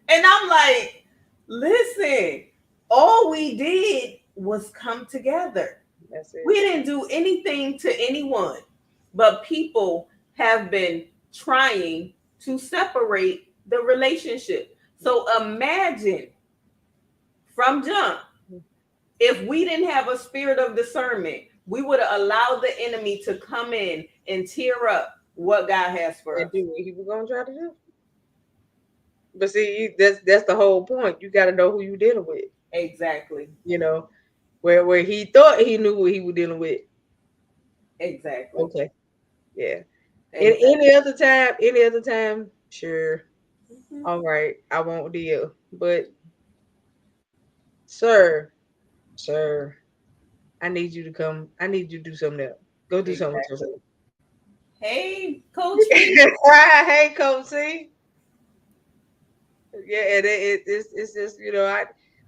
And I'm like, listen, all we did was come together. That's it. We didn't do anything to anyone, but people have been trying to separate the relationship. So imagine from jump, if we didn't have a spirit of discernment, we would have allowed the enemy to come in and tear up what God has for And us. do what he was gonna try to do. But see, that's the whole point. You got to know who you dealing with. Exactly. You know, where he thought he knew what he was dealing with. Exactly. Okay, yeah. In Exactly. any other time, sure, Mhm. all right, I won't deal. But sir, sir, I need you to come. I need you to do something else. Go do something with Exactly. yourself. Hey, Coach B. Hey, Coach C. Yeah, and it's just I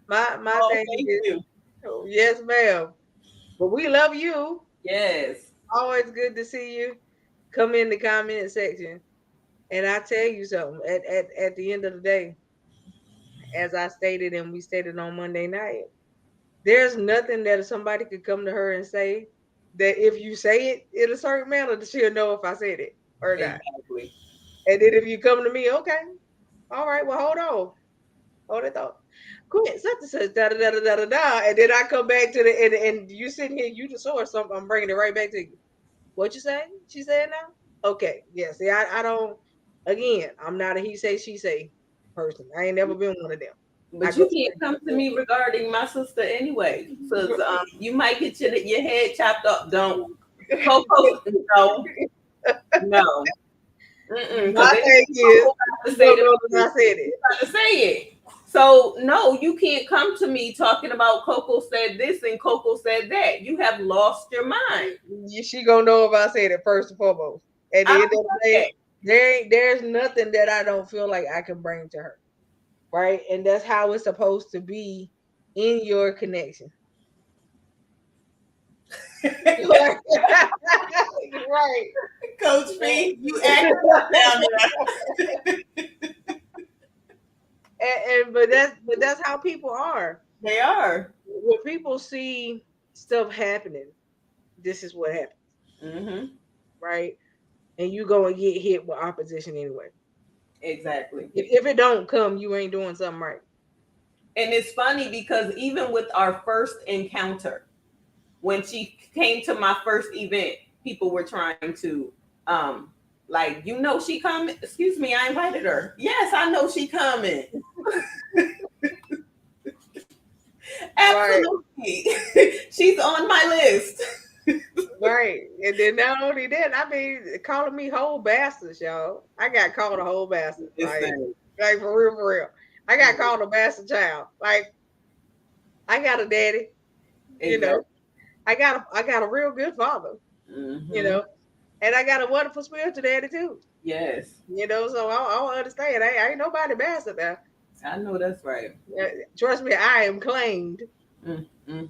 my Oh, thing thank is you. oh, yes, ma'am. But we love you. Yes. Always good to see you. Come in the comment section, and I tell you something. At the end of the day, as I stated and we stated on Monday night, there's nothing that somebody could come to her and say that if you say it in a certain manner, that she'll know if I said it or not. Exactly. And then if you come to me, okay, all right, well, hold it thought. Quit such and such, da da da da da da, and then I come back to the and you sitting here, you the source, so I'm bringing it right back to you. What you say? She said now. Okay, yeah. See, I don't. Again, I'm not a he say she say person. I ain't never been one of them. I But go you can't come to me regarding my sister anyway. So you might get your head chopped up. Don't. Coco, no. No. Because My then thing is, Coco got to you say don't to know me, that I said you it. got to say it. So no, you can't come to me talking about Coco said this and Coco said that. You have lost your mind. She gonna know if I said it first and foremost. At I the end don't of the want day, that. there's nothing that I don't feel like I can bring to her, right? And that's how it's supposed to be in your connection. Right. Right. Coach B, you acting up down there. But that's how people are. They are. When people see stuff happening, this is what happens, Mm-hmm. right? And you go and get hit with opposition anyway. Exactly. If it don't come, you ain't doing something right. And it's funny because even with our first encounter, when she came to my first event, people were trying to like, she coming. Excuse me, I invited her. Yes, I know she coming. Right, Absolutely. She's on my list. right. And then not only that, I mean, calling me whole bastards, y'all. I got called a whole bastard, Listen. like for real, for real. I got called a bastard child. Like I got a daddy, you know. Exactly. I got a real good father, you Mm-hmm. know, and I got a wonderful spiritual daddy too. Yes. So I don't understand. I ain't nobody bastard now. I know that's right. Trust me, I am claimed. Mm-hmm.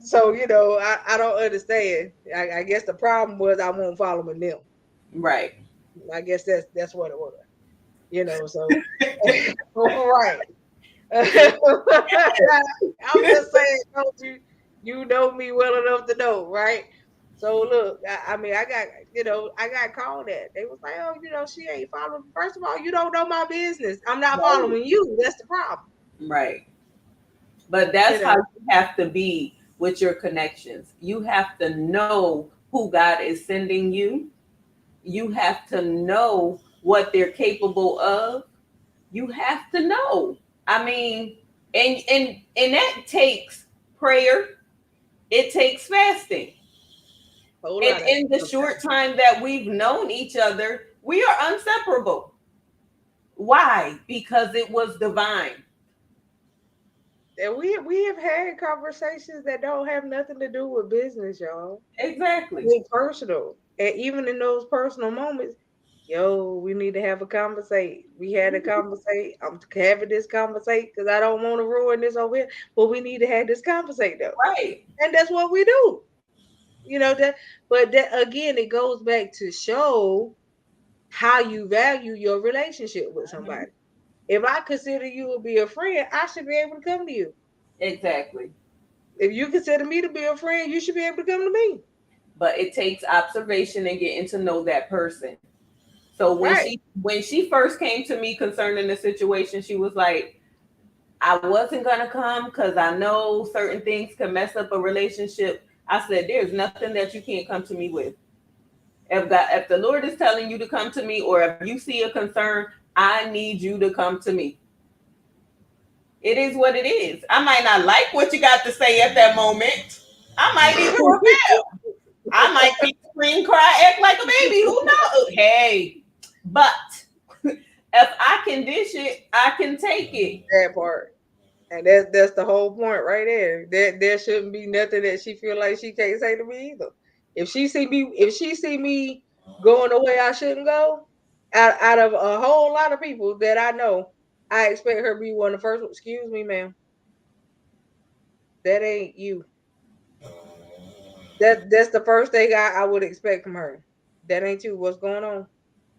So I don't understand. I guess the problem was I won't follow them. Right. I guess that's what it was. So right. I'm just saying, don't you know me well enough to know, right? So look, I mean, I got called that. They was like, oh, she ain't following. First of all, you don't know my business. I'm not Right. following you. That's the problem. Right. But You that's how know, you have to be with your connections. You have to know who God is sending you. You have to know what they're capable of. You have to know. I mean, and that takes prayer. It takes fasting. Whole And lot of in the short time that we've known each other, we are inseparable. Why? Because it was divine. and we have had conversations that don't have nothing to do with business, y'all. Exactly. They personal. And even in those personal moments, yo, we need to have a conversation. We had a conversation. I'm having this conversation because I don't want to ruin this over here. But we need to have this conversation though. Right. And that's what we do. You know that, but that again, it goes back to show how you value your relationship with Mhm. somebody. If I consider you to be a friend, I should be able to come to you. Exactly. If you consider me to be a friend, you should be able to come to me. But it takes observation and getting to know that person. So Right. when she first came to me concerning the situation, she was like, I wasn't gonna come because I know certain things can mess up a relationship. I said, there's nothing that you can't come to me with. If the Lord is telling you to come to me, or if you see a concern, I need you to come to me. It is what it is. I might not like what you got to say at that moment. I might even rebel. I might be scream, cry, act like a baby. Who knows? Hey, but if I can dish it, I can take it. That part. And that's the whole point right there. There shouldn't be nothing that she feel like she can't say to me either. If she see me going the way I shouldn't go, out of a whole lot of people that I know, I expect her to be one of the first. Excuse me, ma'am. That ain't you. That's the first thing I would expect from her. That ain't you. What's going on?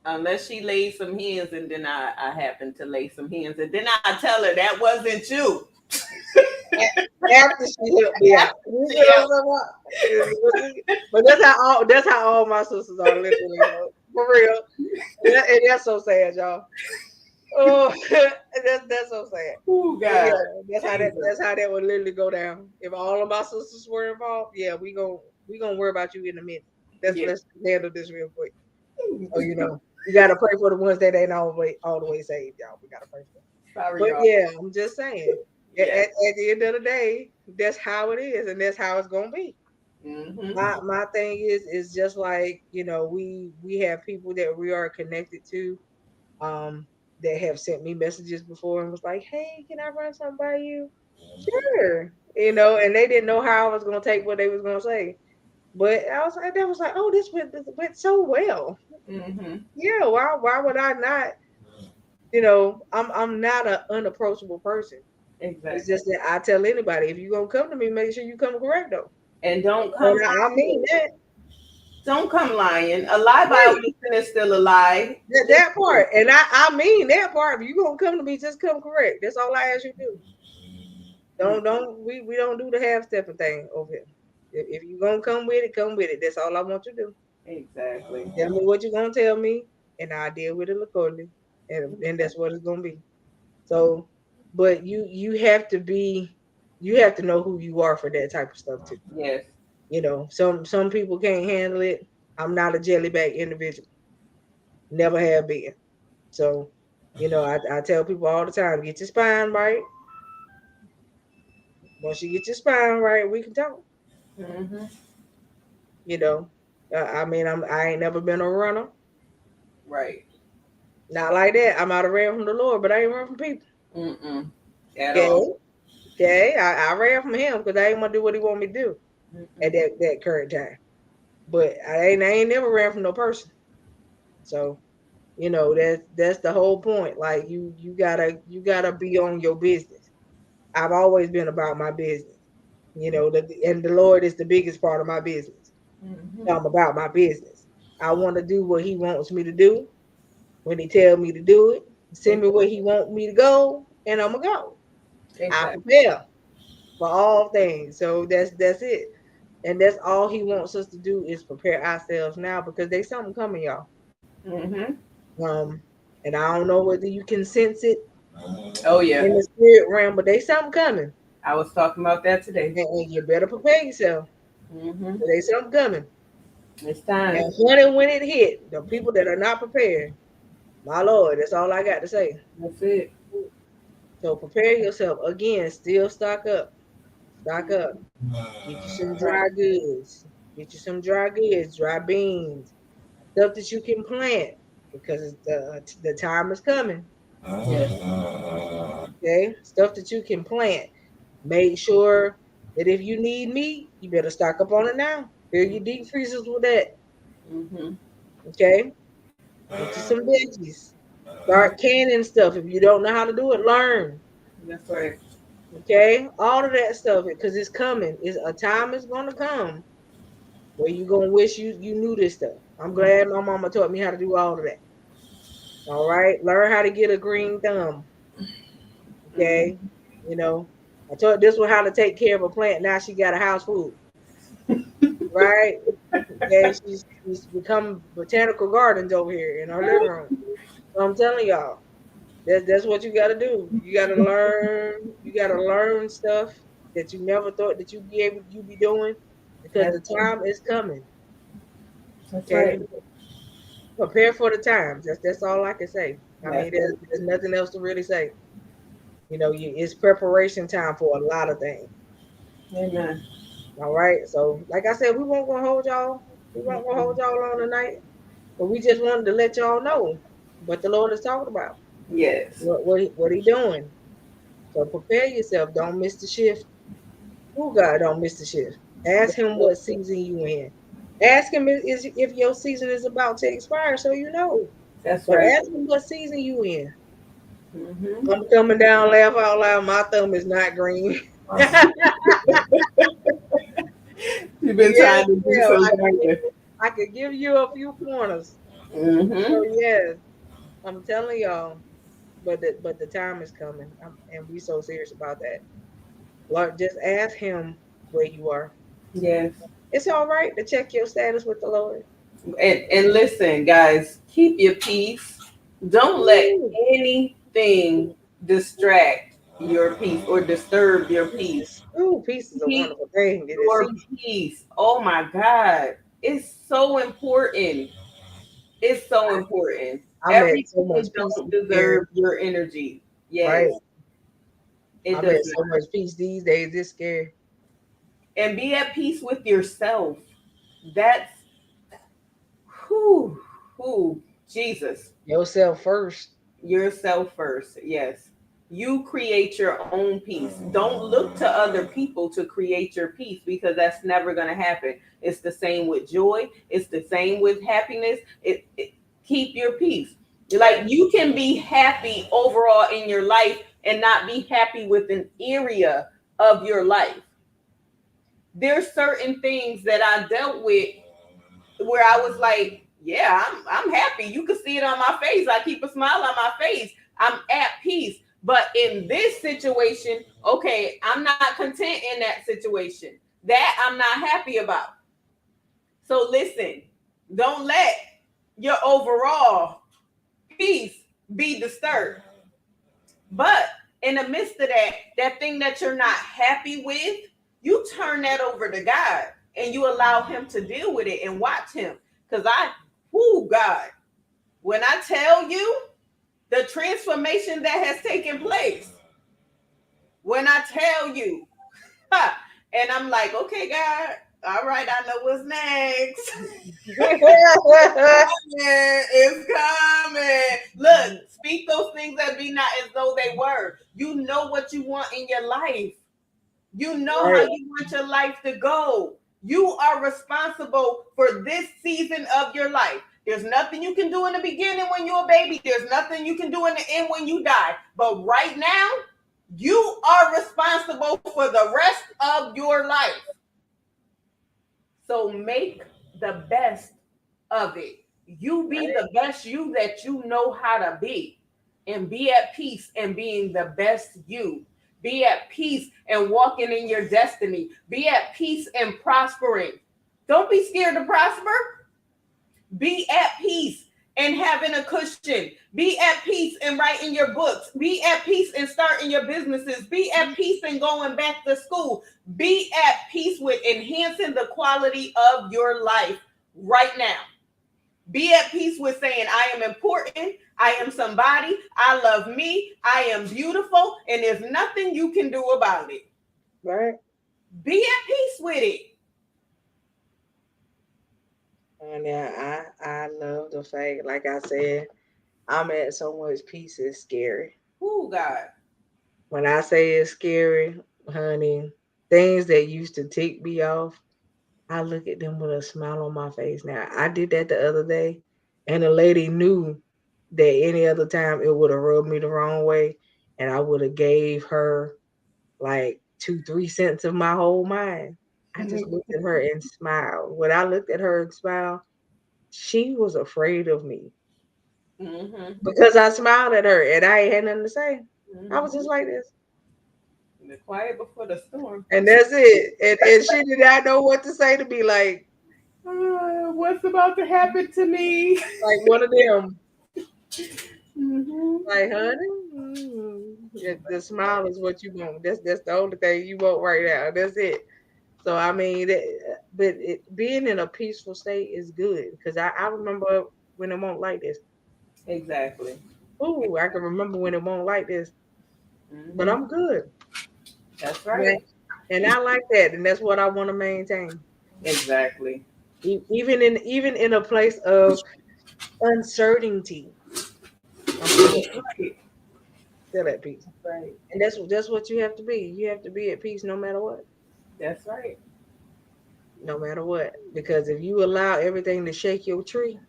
Unless she lays some hands and then I happen to lay some hands and then I tell her that wasn't you. After she helped me out. You She know helped. what I'm saying? But that's how all my sisters are literally, for real. And that's so sad, y'all. Oh, that's so sad. Oh But yeah, God. Jesus. that's how that would literally go down. If all of my sisters were involved, yeah, we gonna worry about you in a minute. Yeah. Let's handle this real quick. So you gotta pray for the ones that ain't all the way saved, y'all. We gotta pray for them. Sorry, But y'all. yeah, I'm just saying. Yes. At the end of the day, that's how it is, and that's how it's gonna be. Mm-hmm. My thing is just like we have people that we are connected to, um, that have sent me messages before and was like, "Hey, can I run something by you?" Sure, and they didn't know how I was gonna take what they was gonna say, but I was like, that was like, "Oh, this went so well." Mm-hmm. Yeah, why would I not? I'm not an unapproachable person. It's Exactly. just that I tell anybody, if you're gonna come to me, make sure you come correct though. And don't come And I mean lying. that. Don't come lying. A lie by Right. omission is still a lie. Just That part. And I mean that part. If you gonna come to me, just come correct. That's all I ask you to do. mm, We don't do the half stepping thing over here. If you gonna come with it, come with it. That's all I want you to do. exactly. Tell me what you're gonna tell me, and I'll deal with it accordingly. And that's what it's gonna be. So, but you have to know who you are for that type of stuff too. Yes. Some people can't handle it. I'm not a jellyback individual. Never have been. So, I tell people all the time, get your spine right. Once you get your spine right, we can talk. Mm-hmm. You know, I mean, I ain't never been a runner. Right. Not like that. I might have ran from the Lord, but I ain't run from people. Mm-mm. At Okay, all. okay. I ran from him because I ain't want to do what he want me to do at Mm-mm. that current time. But I ain't never ran from no person. So that's the whole point. Like you gotta be on your business. I've always been about my business. And the Lord is the biggest part of my business. Mm-hmm. So I'm about my business. I want to do what He wants me to do when He tell me to do it. Send me where He want me to go, and I'm gonna go. I Exactly. prepare for all things. So that's it. And that's all He wants us to do is prepare ourselves now because there's something coming, y'all. Mm-hmm. Um, and I don't know whether you can sense it Oh yeah. in the spirit realm, but there's something coming, I was talking about that today. and you better prepare yourself. Mm-hmm. There's something coming. It's time. And when it hit, the people that are not prepared, My Lord, that's all I got to say. That's it. So prepare yourself. Again, still stock up. Stock up. Get you some Right. dry goods. Get you some dry goods, dry beans, stuff that you can plant because the time is coming. Yes. Okay, stuff that you can plant. Make sure that if you need meat, you better stock up on it now. Fill your deep freezers with that. Mm-hmm. Okay, get you some veggies. Start canning stuff. If you don't know how to do it, learn. That's right. Okay, all of that stuff because it's coming. It's a time is gonna come where you gonna wish you knew this stuff. I'm glad my mama taught me how to do all of that. All right, learn how to get a green thumb. Okay, Mm-hmm. you know, I taught this one how to take care of a plant. Now she got a house full. Right? Okay, she's become botanical gardens over here in our living room. So I'm telling y'all, that's what you got to do. You got to learn. You got to learn stuff that you never thought that you be doing because That's the time is coming. that's Okay, right. prepare for the times. That's all I can say. I That's mean, it. there's nothing else to really say. It's preparation time for a lot of things. Amen. All right. So, like I said, we won't gonna hold y'all. We won't gonna hold y'all on tonight. But we just wanted to let y'all know what the Lord is talking about. Yes. What he doing. So prepare yourself. Don't miss the shift. Oh God, don't miss the shift. Ask him what season you in. Ask him if your season is about to expire, so you know. That's But right. ask him what season you in. Mm-hmm. I'm coming down, laugh out loud. My thumb is not green. You've been Yes, trying to do ma'am. some better. I could give you a few pointers. So Mm-hmm. yes, I'm telling y'all. But the time is coming, and we so serious about that. Lord, just ask him where you are. Yes. It's all right to check your status with the Lord. And listen, guys, keep your peace. Don't let Ooh, anything distract your peace or disturb your peace. ooh, peace is a Keep wonderful thing. It is. your peace. Oh my God. It's so important. It's so important. I'm at so much Everything peace don't these days, deserve your energy. right? Yes, it I'm at does so not. much peace these days. It's scary. And be at peace with yourself. That's who, Jesus. Yourself first. Yourself first. Yes. You create your own peace. Don't look to other people to create your peace because that's never going to happen. It's the same with joy, it's the same with happiness. Keep your peace. Like you can be happy overall in your life and not be happy with an area of your life. There's certain things that I dealt with where I was like, yeah, I'm happy. You can see it on my face. I keep a smile on my face. I'm at peace. But in this situation, okay, I'm not content in that situation. That I'm not happy about. So listen, don't let your overall peace be disturbed. But in the midst of that thing that you're not happy with, you turn that over to God and you allow him to deal with it and watch him. Because God, when I tell you the transformation that has taken place, when I tell you, and I'm like, okay, God, all right, I know what's next. It's coming. Look, speak those things that be not as though they were. You know what you want in your life. You know how Right. you want your life to go. You are responsible for this season of your life. There's nothing you can do in the beginning when you're a baby. There's nothing you can do in the end when you die. But right now, you are responsible for the rest of your life. So make the best of it. You be Right. the best you that you know how to be. And be at peace and being the best you. Be at peace and walking in your destiny. Be at peace and prospering. Don't be scared to prosper. Be at peace and having a cushion. Be at peace and writing your books. Be at peace and starting your businesses. Be at peace and going back to school. Be at peace with enhancing the quality of your life right now. Be at peace with saying, I am important. I am somebody. I love me. I am beautiful. And there's nothing you can do about it. Right. Be at peace with it. And I love the fact, like I said, I'm at so much peace. It's scary. Oh, God. When I say it's scary, honey, things that used to tick me off, I look at them with a smile on my face now. I did that the other day, and the lady knew that any other time it would have rubbed me the wrong way, and I would have gave her like 2, 3 cents of my whole mind. I just looked at her and smiled. When I looked at her and smiled, she was afraid of me Mm-hmm. because I smiled at her and I ain't had nothing to say. I was Mm-hmm. just like this. The quiet before the storm. And that's it. And she did not know what to say to me. What's about to happen to me? Like one of them. Mm-hmm. Like, honey, the smile is what you want. That's the only thing you want right now. That's it. So I mean, being in a peaceful state is good because I remember when it won't like this. Exactly. Ooh, I can remember when it won't like this, but Mm-hmm. I'm good. That's Yeah. right. And I like that, and that's what I want to maintain. Exactly. Even in a place of uncertainty, I'm still at peace. Right. Still at peace. Right. And that's what you have to be. You have to be at peace no matter what. That's right. No matter what. Because if you allow everything to shake your tree,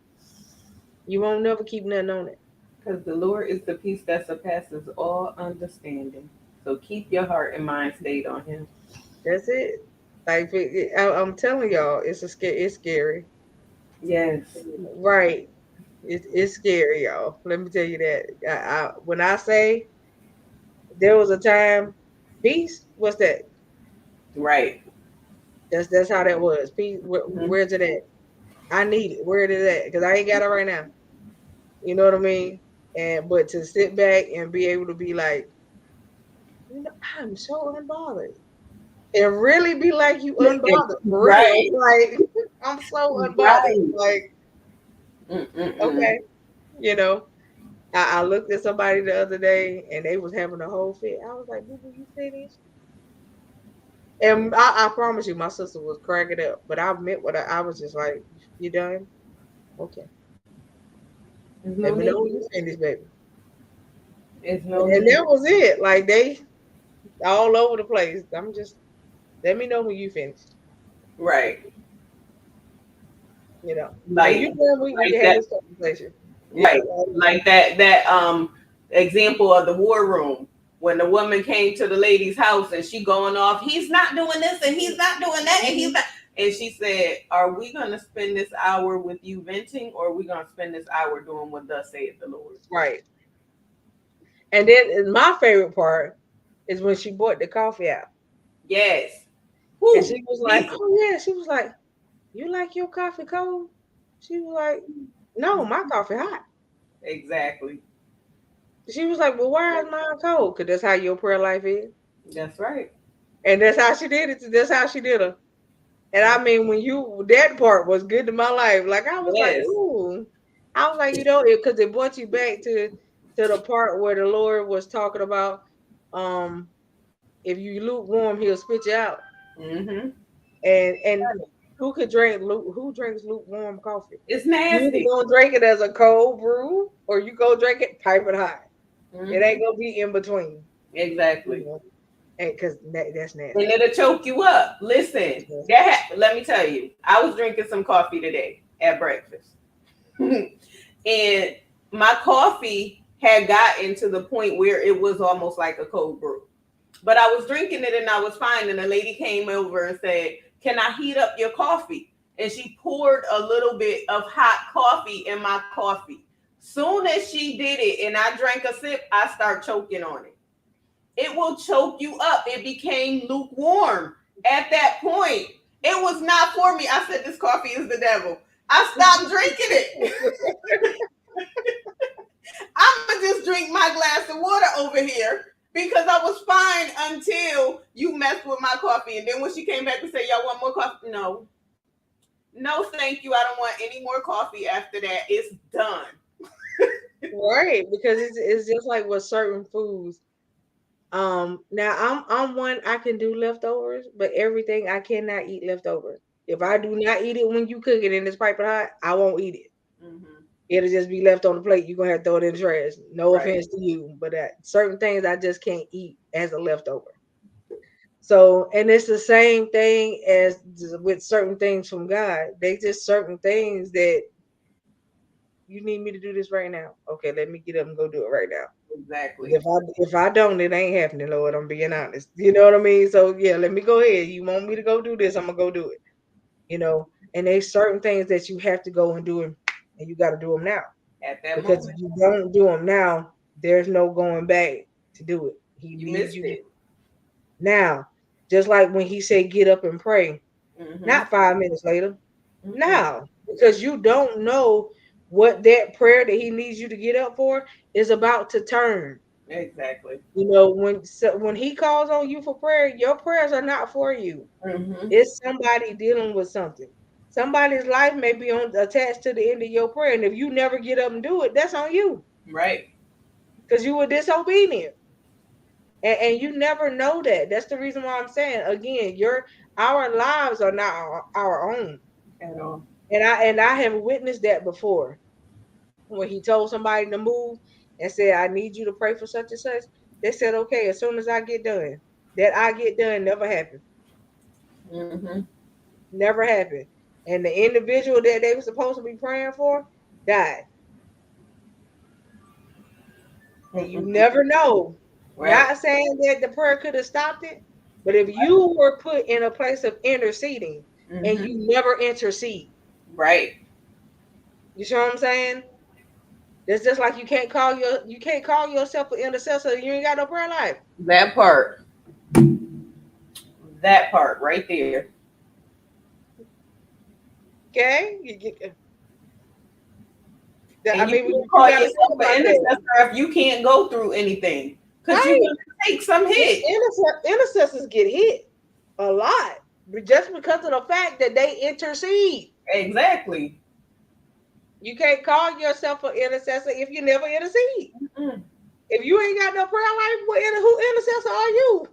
you won't never keep nothing on it. Because the Lord is the peace that surpasses all understanding. So keep your heart and mind stayed on Him. That's it. Like I'm telling y'all, it's scary. Yes. Right. It's scary, y'all. Let me tell you that. When I say there was a time, peace. What's that? Right. That's how that was. Peace. Mm-hmm. Where's it at? I need it. Where it is at? Because I ain't got it right now. You know what I mean? And but to sit back and be able to be like, I'm so unbothered, and really be like you unbothered for real. Right. Like I'm so unbothered. Right. Like Mm-mm-mm. okay, you know. I looked at somebody the other day and they was having a whole fit. I was like, "Boo, boo, you finished?" And I promise you, my sister was cracking up. But I meant what I was just like, "You done? Okay. There's Let no me know need. when you finish, baby." There's no And need. that was it. Like they all over the place. I'm just let me know when you finish. Right. You know, when you Like done, we like can have that. this conversation. Yeah, Right. Like that example of the war room when the woman came to the lady's house and she going off, he's not doing this and he's not doing that and he's not, and she said, are we gonna spend this hour with you venting or are we gonna spend this hour doing what thus saith the Lord? right. And then my favorite part is when she brought the coffee out, Yes. and Woo, she was like, Jesus. "Oh yeah," she was like, "You like your coffee cold?" She was like, "No, my coffee hot." Exactly. She was like, "Well, why is mine cold?" Because that's how your prayer life is, That's right. and that's how she did it. That's how she did her. And I mean, when you that part was good to my life. Like I was like, Yes. "Ooh," I was like, because it brought you back to the part where the Lord was talking about, um, if you lukewarm, He'll spit you out. Mm-hmm. And who drinks lukewarm coffee? It's You either nasty. gonna drink it as a cold brew or you go drink it piping hot. It ain't Mm-hmm. gonna be in between. You Exactly. know, and because that's And nasty. it'll choke you up. Listen, That's nasty. let me tell you, I was drinking some coffee today at breakfast. And my coffee had gotten to the point where it was almost like a cold brew. But I was drinking it and I was fine. And a lady came over and said, can I heat up your coffee? And she poured a little bit of hot coffee in my coffee. Soon as she did it and I drank a sip, I start choking on it. It will choke you up. It became lukewarm at that point. It was not for me. I said, this coffee is the devil. I stopped drinking it. I'm going to just drink my glass of water over here because I was fine until you messed with my coffee. And then when she came back and said, y'all want more coffee? No. No, thank you. I don't want any more coffee after that. It's done. Right, because it's just like with certain foods. Now I'm one I can do leftovers, but everything I cannot eat leftovers. If I Right. do not eat it when you cook it and it's piping hot, I won't eat it. Hmm. It'll just be left on the plate. You're gonna have to throw it in the trash. No Right. offense to you, but certain things I just can't eat as a leftover. So, and it's the same thing as with certain things from God. They just certain things that you need me to do this right now. Okay, let me get up and go do it right now. 'Cause Exactly. if I don't, it ain't happening, Lord. I'm being honest. You know what I mean? So yeah, let me go ahead. You want me to go do this? I'm gonna go do it. You know, and there's certain things that you have to go and do, and you got to do them now. At that Because if moment, you don't do them now, there's no going back to do it. He you needs missed you to it. now. Just like when he said, "Get up and pray," Hmm. not 5 minutes later. Mm-mm. Now, because you don't know what that prayer that he needs you to get up for is about to turn. Exactly. You know, when he calls on you for prayer, your prayers are not for you. Hmm. It's somebody dealing with something. Somebody's life may be on attached to the end of your prayer, and if you never get up and do it, that's on you Right. because you were disobedient, and you never know that. That's the reason why I'm saying again, your our lives are not our own, At all. and I have witnessed that before when he told somebody to move and said, "I need you to pray for such and such." They said, "Okay," as soon as I get done. That I get done never happened. Hmm. Never happened. And the individual that they were supposed to be praying for died. And you Mm-mm. never know. Right. Not saying that the prayer could have stopped it, but if you were put in a place of interceding and Hmm. you never intercede, Right. you see what I'm saying? It's just like you can't call yourself an intercessor. You ain't got no prayer life. That part. That part right there. Okay, And I you mean, can you call got to think yourself about an that, intercessor if you can't go through anything, because you're right? gonna take some hit. Intercessors get hit a lot, but just because of the fact that they intercede. Exactly. You can't call yourself an intercessor if you never intercede. Mm. If you ain't got no prayer life, who intercessor are you?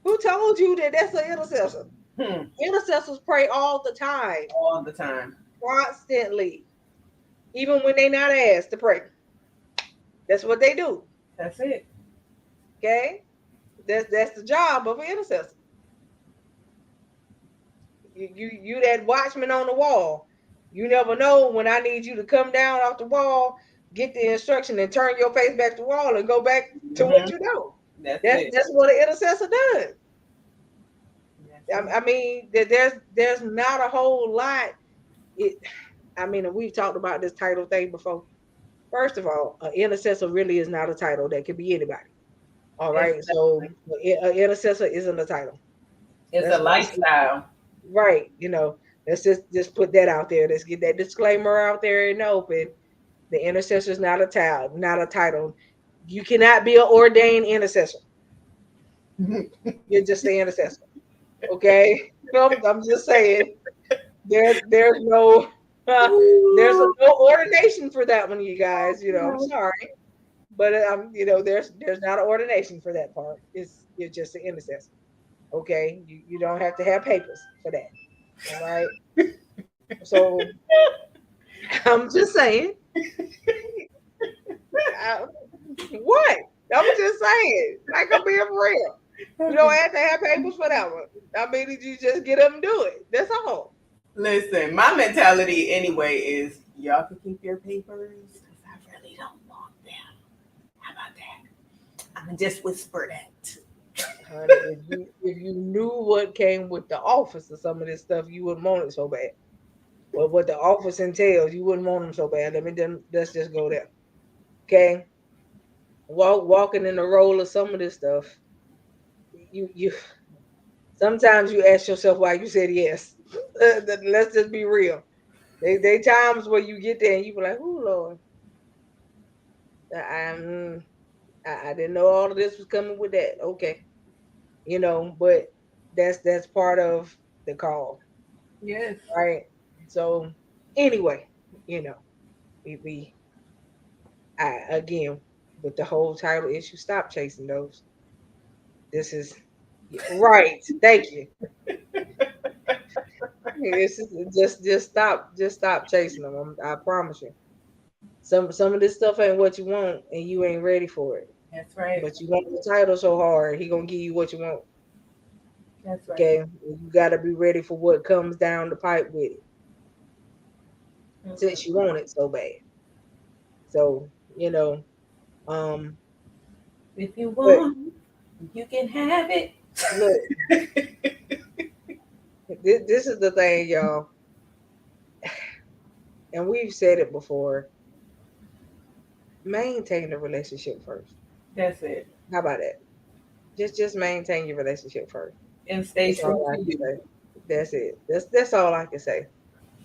Who told you that that's an intercessor? Hmm. Intercessors pray all the time, All the time. constantly, even when they not asked to pray. That's what they do. That's it. Okay, that's the job of an intercessor. You that watchman on the wall. You never know when I need you to come down off the wall, get the instruction, and turn your face back to the wall and go back to what Hmm. you know. That's That's it. that's what an intercessor does. That's it. I mean, there's not a whole lot. It, I mean, we've talked about this title thing before. First of all, an intercessor really is not a title. That could be anybody. All right, so Exactly. an intercessor isn't a title. It's a Let's lifestyle. right. Let's just put that out there. Let's get that disclaimer out there and open. The intercessor is not a title, not a title. You cannot be an ordained intercessor. You're just the intercessor. Okay, I'm just saying. There's no there's no ordination for that one, you guys. I'm sorry, but there's not an ordination for that part. You're just an intercessor. Okay, you don't have to have papers for that. All right. So I'm just saying. I, what? I'm just saying. Like I'm being real. You don't have to have papers for that one. I mean, did you just get up and do it? That's all. Listen, my mentality anyway is y'all can keep your papers because I really don't want them. How about that? I'm gonna just whisper that. Honey, if you knew what came with the office of some of this stuff, you wouldn't want it so bad. Well, what the office entails, you wouldn't want them so bad. Let's just go there. Okay, walking in the role of some of this stuff. You sometimes you ask yourself why you said yes. Let's just be real. They times where you get there and you be like, "Oh Lord, I, I didn't know all of this was coming with that." Okay, but that's part of the call, Yes. right? So anyway, you know, we Again, with the whole title issue, stop chasing those. This is right. Thank you. It's just stop chasing them. I promise you. Some of this stuff ain't what you want, and you ain't ready for it. That's right. But you want the title so hard, he gonna give you what you want. That's right. Okay, you gotta be ready for what comes down the pipe with it, since you Mm-mm. want it so bad. So you know, um, If you but want, you can have it. look, this is the thing, y'all, and we've said it before. Maintain the relationship first. That's it. How about that? Just maintain your relationship first. And stay That's true all to I can you. say. That's it. That's all I can say.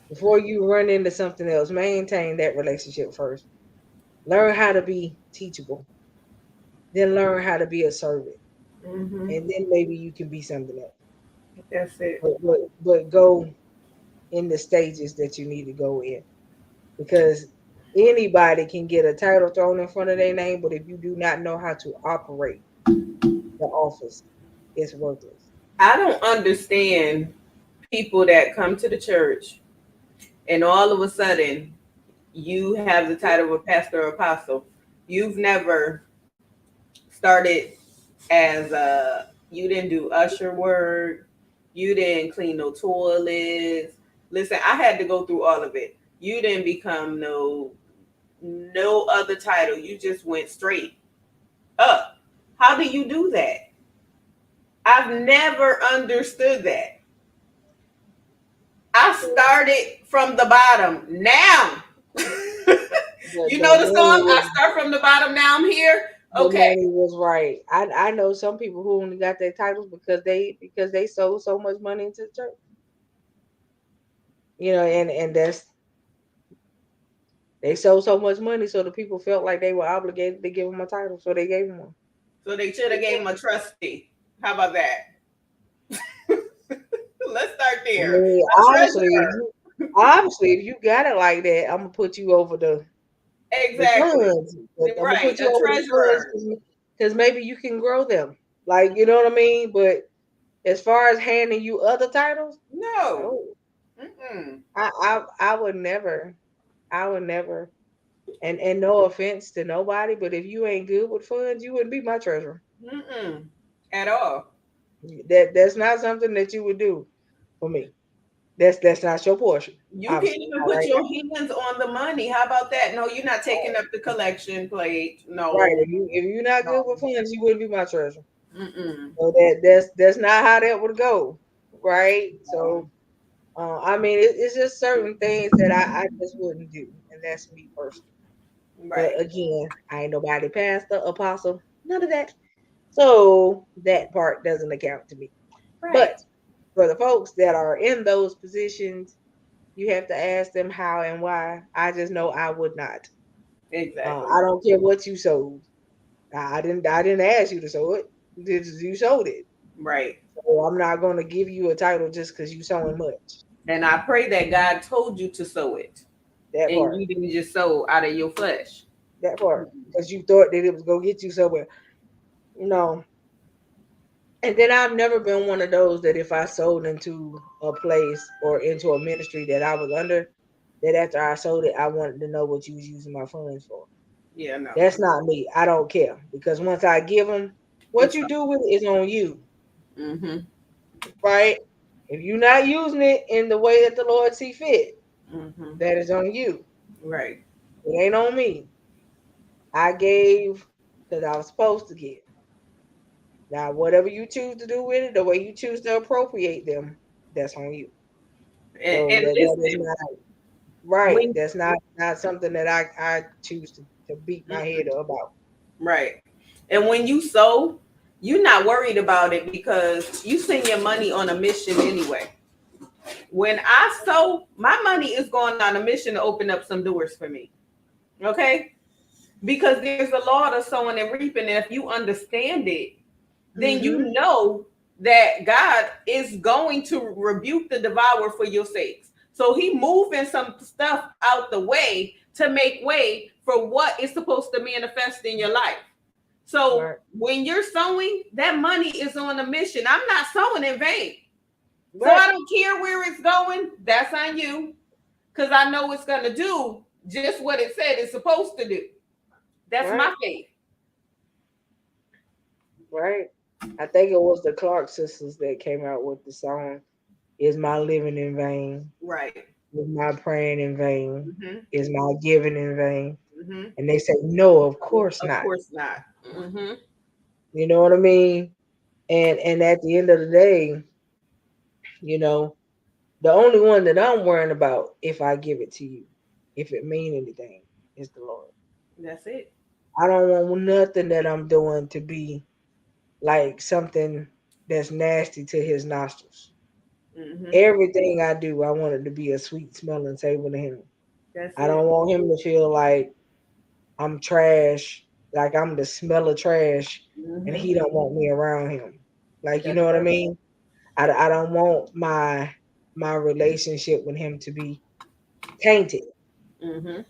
Before you run into something else, maintain that relationship first. Learn how to be teachable. Then learn how to be a servant. Hmm. And then maybe you can be something else. That's it. But go in the stages that you need to go in. Because anybody can get a title thrown in front of their name, but if you do not know how to operate the office, it's worthless. I don't understand people that come to the church and all of a sudden you have the title of pastor or apostle. You've never started as a, you didn't do usher work, you didn't clean no toilets. Listen, I had to go through all of it. You didn't become no other title. You just went straight up. How do you do that? I've never understood that. I started from the bottom. Now, you The know the money song? I was start from the bottom. Now I'm here. the Okay. money was right. I know some people who only got their titles because they sold so much money into the church. And that's they sold so much money, so the people felt like they were obligated to give them a title, so they gave them one. So they should have gave him a trustee. How about that? Let's start I there. mean, A treasurer. obviously, if you got it like that, I'm gonna put you over the Exactly. funds. But I'm gonna Right. put you A over the funds treasurer. because maybe you can grow them. Like you know what I mean. But as far as handing you other titles, No. no, Mm-mm. I would never. I would never. And no offense to nobody, but if you ain't good with funds, you wouldn't be my treasurer. Mm-mm. At all. That's not something that you would do for me. That's not your portion. You can't Obviously, even not put right your now. hands on the money. How about that? No, you're not taking up the collection plate. Right. No. If you're not good with No. funds, you wouldn't be my treasurer. Mm-mm. So that's not how that would go. Right. No. So I mean, it's just certain things that I just wouldn't do, and that's me personally. But Right. again, I ain't nobody pastor, apostle, none of that. So that part doesn't account to me. But Right. for the folks that are in those positions, you have to ask them how and why. I just know I would not. Exactly. I don't care what you sold. I didn't ask you to sow it. You sold it. Right. So I'm not going to give you a title just because you sowing much. And I pray that God told you to sow it That and part. you didn't just sow out of your flesh. That part. Because you thought that it was going to get you somewhere. No. And then I've never been one of those that if I sold into a place or into a ministry that I was under, that after I sold it, I wanted to know what you was using my funds for. Yeah, no. That's not me. I don't care because once I give them, what It's you do with it is on you, mm-hmm. right? If you're not using it in the way that the Lord see fit, Mm-hmm. that is on you. Right. It ain't on me. I gave because I was supposed to give. Now, whatever you choose to do with it, the way you choose to appropriate them, that's on you. So And that is listen, not right. when That's not something that I choose to beat my head mm-mm. about. Right. And when you sow, you're not worried about it because you send your money on a mission anyway. When I sow, my money is going on a mission to open up some doors for me. Okay? Because there's a law of sowing and reaping. And if you understand it, then Mm-hmm. you know that God is going to rebuke the devourer for your sakes. So he moving some stuff out the way to make way for what is supposed to manifest in your life. So Right. when you're sowing, that money is on a mission. I'm not sowing in vain. So Right. I don't care where it's going. That's on you. Because I know it's going to do just what it said it's supposed to do. That's Right. my faith. Right. I think it was the Clark sisters that came out with the song, "Is my living in vain? Right. Is my praying in vain? Mm-hmm. Is my giving in vain?" Mm-hmm. And they say, "No, of course Of not." course not. Mm-hmm. You know what I mean? And at the end of the day, you know, the only one that I'm worrying about if I give it to you, if it mean anything, is the Lord. That's it. I don't want nothing that I'm doing to be like something that's nasty to his nostrils. Mm-hmm. Everything I do, I want it to be a sweet smelling savor to him. That's I it. don't want him to feel like I'm trash, like I'm the smell of trash, and Mm-hmm. he don't want me around him. Like, you That's know what I right. mean? I don't want my relationship with him to be tainted. Mm-hmm.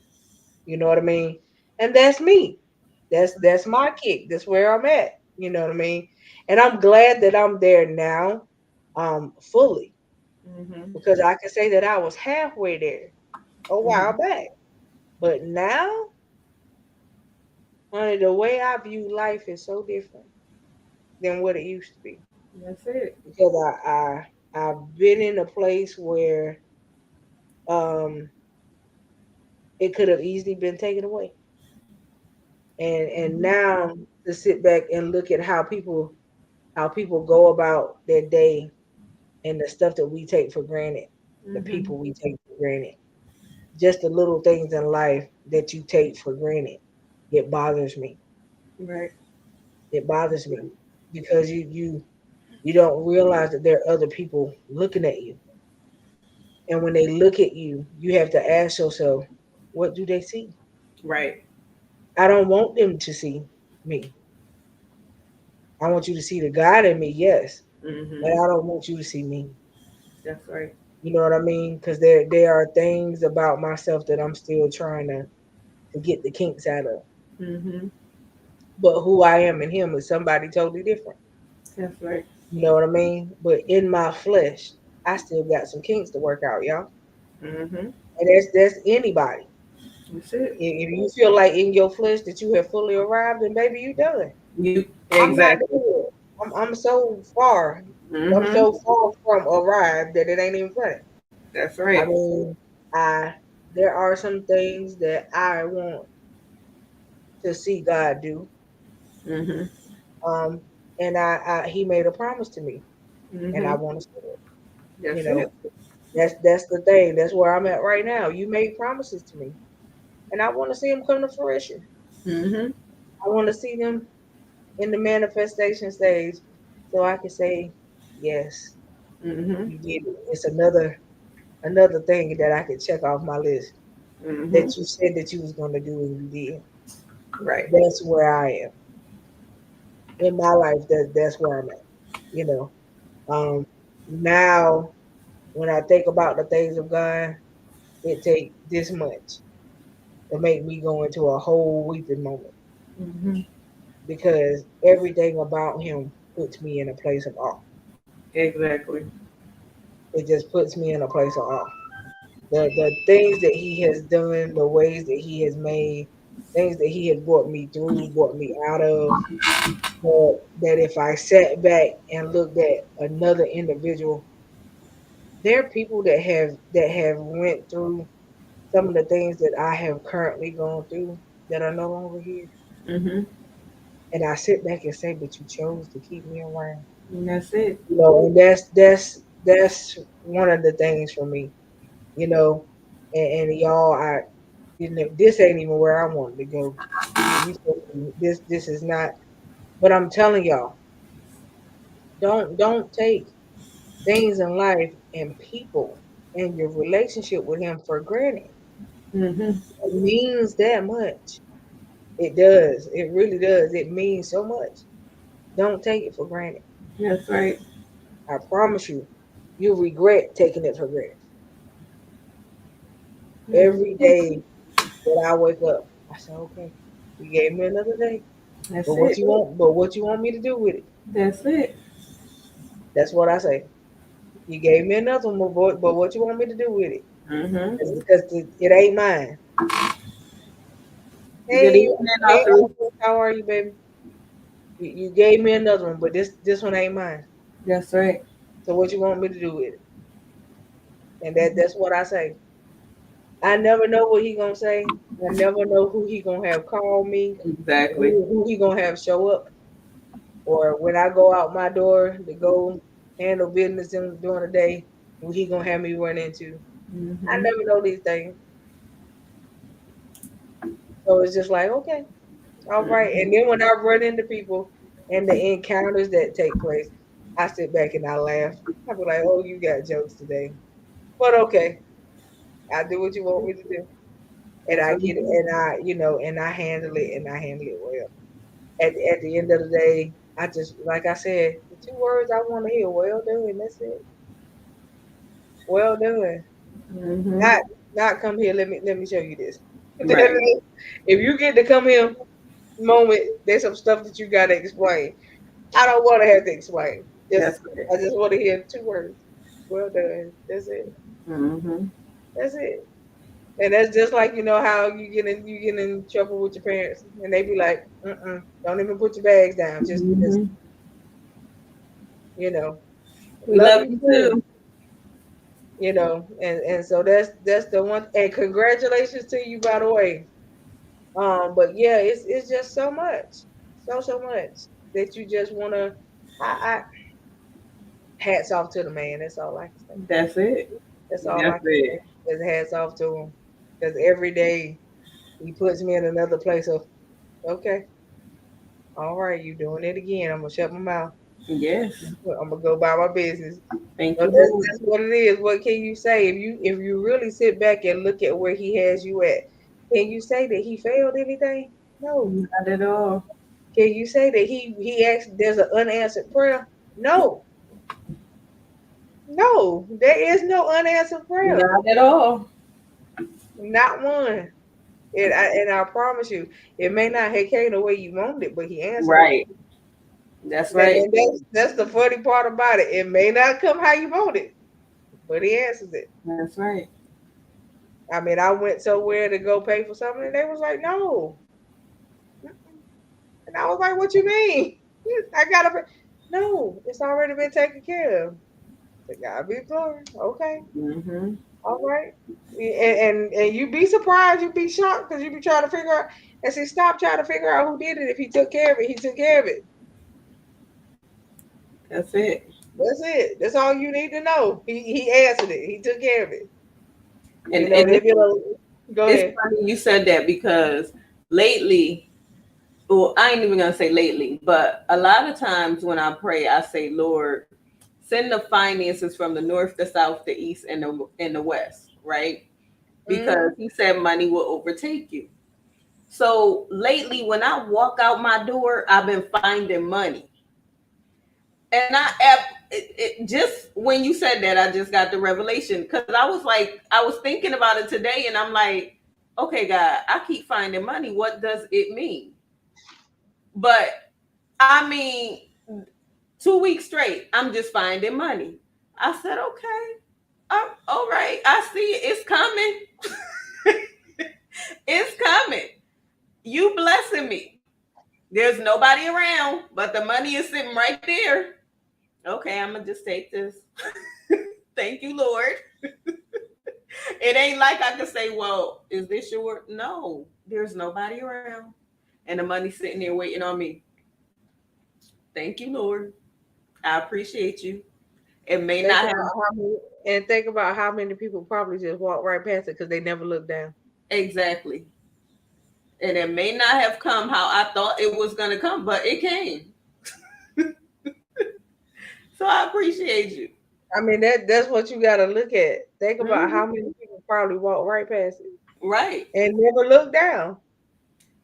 You know what I mean? And that's me. That's my kick. That's where I'm at. You know what I mean? And I'm glad that I'm there now, fully, Mm-hmm. because I can say that I was halfway there a while Mm-hmm. back. But now, honey, the way I view life is so different than what it used to be. That's it. Because I've been in a place where um it could have easily been taken away. And Mm-hmm. now to sit back and look at how people go about their day and the stuff that we take for granted, the Mm-hmm. people we take for granted, just the little things in life that you take for granted. It bothers me. Right. It bothers me because you don't realize that there are other people looking at you. And when they look at you, you have to ask yourself, what do they see? Right. I don't want them to see me. I want you to see the God in me, yes, but Mm-hmm. I don't want you to see me. That's right. You know what I mean? Because there are things about myself that I'm still trying to get the kinks out of. Mm-hmm. But who I am in him is somebody totally different. That's right. You know what I mean? But in my flesh, I still got some kinks to work out, y'all. Mm-hmm. And that's anybody. That's it. If you feel like in your flesh that you have fully arrived, then baby, you done. You I'm not exactly. there. I'm so far. I'm Mm-hmm. so far from arrived that it ain't even funny. That's I right. mean, I there are some things that I want to see God do. Mm-hmm. Um, and he made a promise to me, and I Mm-hmm. want to see it. You That's know, it. that's the thing. That's where I'm at right now. You made promises to me, and I want to see them come to fruition. Mm-hmm. I want to see them in the manifestation stage, so I can say, yes, Mm-hmm. you did it. It's another thing that I could check off my list Mm-hmm. that you said that you was gonna do and you did. Right. That's where I am in my life. That's where I'm at. You know. Now when I think about the things of God, it take this much to make me go into a whole weeping moment Mm-hmm. because everything about Him puts me in a place of awe. Exactly. It just puts me in a place of awe. The things that He has done, the ways that He has made, things that He has brought me through, brought me out of. That if I sat back and looked at another individual, there are people that have went through some of the things that I have currently gone through that are no longer here. Mm-hmm. And I sit back and say, but you chose to keep me around. And that's it. And that's one of the things for me, you know. And y'all, this ain't even where I wanted to go. This is not. But I'm telling y'all, don't take things in life and people and your relationship with him for granted. Mm-hmm. It means that much. It does. It really does. It means so much. Don't take it for granted. That's right. I promise you, you'll regret taking it for granted. That's Every it. day that I wake up, I I said, okay. You gave me another day. That's But what it. you want? But what you want me to do with it? That's it. That's what I say. You gave me another one, but what you want me to do with it? Mm-hmm. Because it ain't mine. Good Hey, evening, hey, author. Uncle, how are you, baby? You gave me another one, but this one ain't mine. That's right. So what you want me to do with it? And that's what I say. I never know what he gonna say. I never know who he gonna have call me, Exactly. who he gonna have show up, or when I go out my door to go handle business during the day, who he gonna have me run into. I Mm-hmm. never know these things. So it's just like, okay, all right. And Mm-hmm. then when I run into people and the encounters that take place, I sit back and I laugh. I be like, oh, you got jokes today. But okay, I do what you want me to do. And That's I what get we it do. and and I handle it and I handle it well. At the end of the day, I just like I said, the two words I want to hear, well done, that's it. Well done. Mm-hmm. Not not come here, let me show you this. Right. If you get to come here moment, there's some stuff that you gotta explain. I don't want to have to explain. That's Just right. I just want to hear two words. Well done. That's it. Mm-hmm. That's it. And that's just like how you get in trouble with your parents, and they be like, don't even put your bags down. Just Mm-hmm. you know, We love love you you too. too. And so that's the one. And congratulations to you, by the way. But yeah, it's just so much, so much that you just wanna. I hats off to the man. That's all I can say. That's it. That's all I That's can say. it. Just hats off to him, because every day he puts me in another place of okay, all right, you doing it again. I'm gonna shut my mouth. Yes. I'm gonna go about my business. Thank So you, Lord. that's what it is. What can you say if you really sit back and look at where he has you at? Can you say that he failed anything? No. Not at all. Can you say that he asked there's an unanswered prayer? No. No, there is no unanswered prayer. Not at all. Not one. And I promise you, it may not have came the way you wanted it, but he answered it. Right. That's right. And that's the funny part about it. It may not come how you want it, but he answers it. That's right. I mean, I went somewhere to go pay for something, and they was like, "No," and I was like, "What you mean? I gotta pay." No, it's already been taken care of. To God be the glory. Okay, Mm-hmm. all right. And you be surprised, you be shocked because you be trying to figure out. And see, stop trying to figure out who did it. If he took care of it, he took care of it. That's it. That's it. That's all you need to know. He answered it. He took care of it. And They be like, go it's ahead. funny you said that because lately, well, I ain't even gonna say lately, but a lot of times when I pray, I say, Lord, send the finances from the north, the south, the east, and the west, right? Because Mm-hmm. He said money will overtake you. So lately, when I walk out my door, I've been finding money, and just when you said that, I just got the revelation because I was thinking about it today, and I'm like, okay, God, I keep finding money. What does it mean? But I mean, 2 weeks straight, I'm just finding money. I said, okay, all right, I see it. It's coming. It's coming. You blessing me. There's nobody around, but the money is sitting right there. Okay, I'm gonna just take this. Thank you, Lord. It ain't like I could say, well, is this your? No, there's nobody around. And the money's sitting there waiting on me. Thank you, Lord. I appreciate you. It may Think not have about how many, and think about how many people probably just walk right past it because they never look down. exactly. And it may not have come how I thought it was gonna come, but it came. So I appreciate you. I mean that's what you got to look at. Think about how Mhm. many people probably walk right past it Right. and never look down.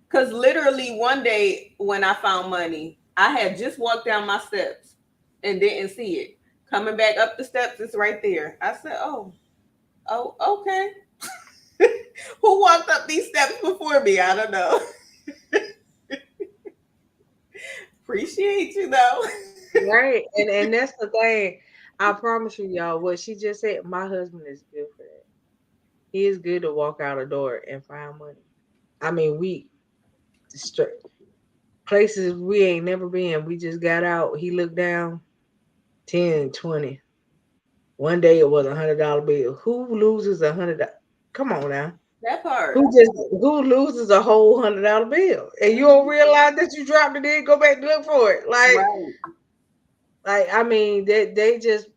Because literally one day when I found money, I had just walked down my steps and didn't see it. Coming back up the steps, it's right there. I said, oh, okay. Who walked up these steps before me? I don't know. Appreciate you though. Right. And that's the thing. I promise you, y'all, what she just said, my husband is good for that. He is good to walk out a door and find money. I mean, we straight places we ain't never been. We just got out. He looked down 10, 20. One day it was $100 bill. Who loses $100? Come on now. That part. Who loses a whole $100 bill? And you don't Mhm. realize that you dropped it in, go back and look for it. Right. Like I mean, they just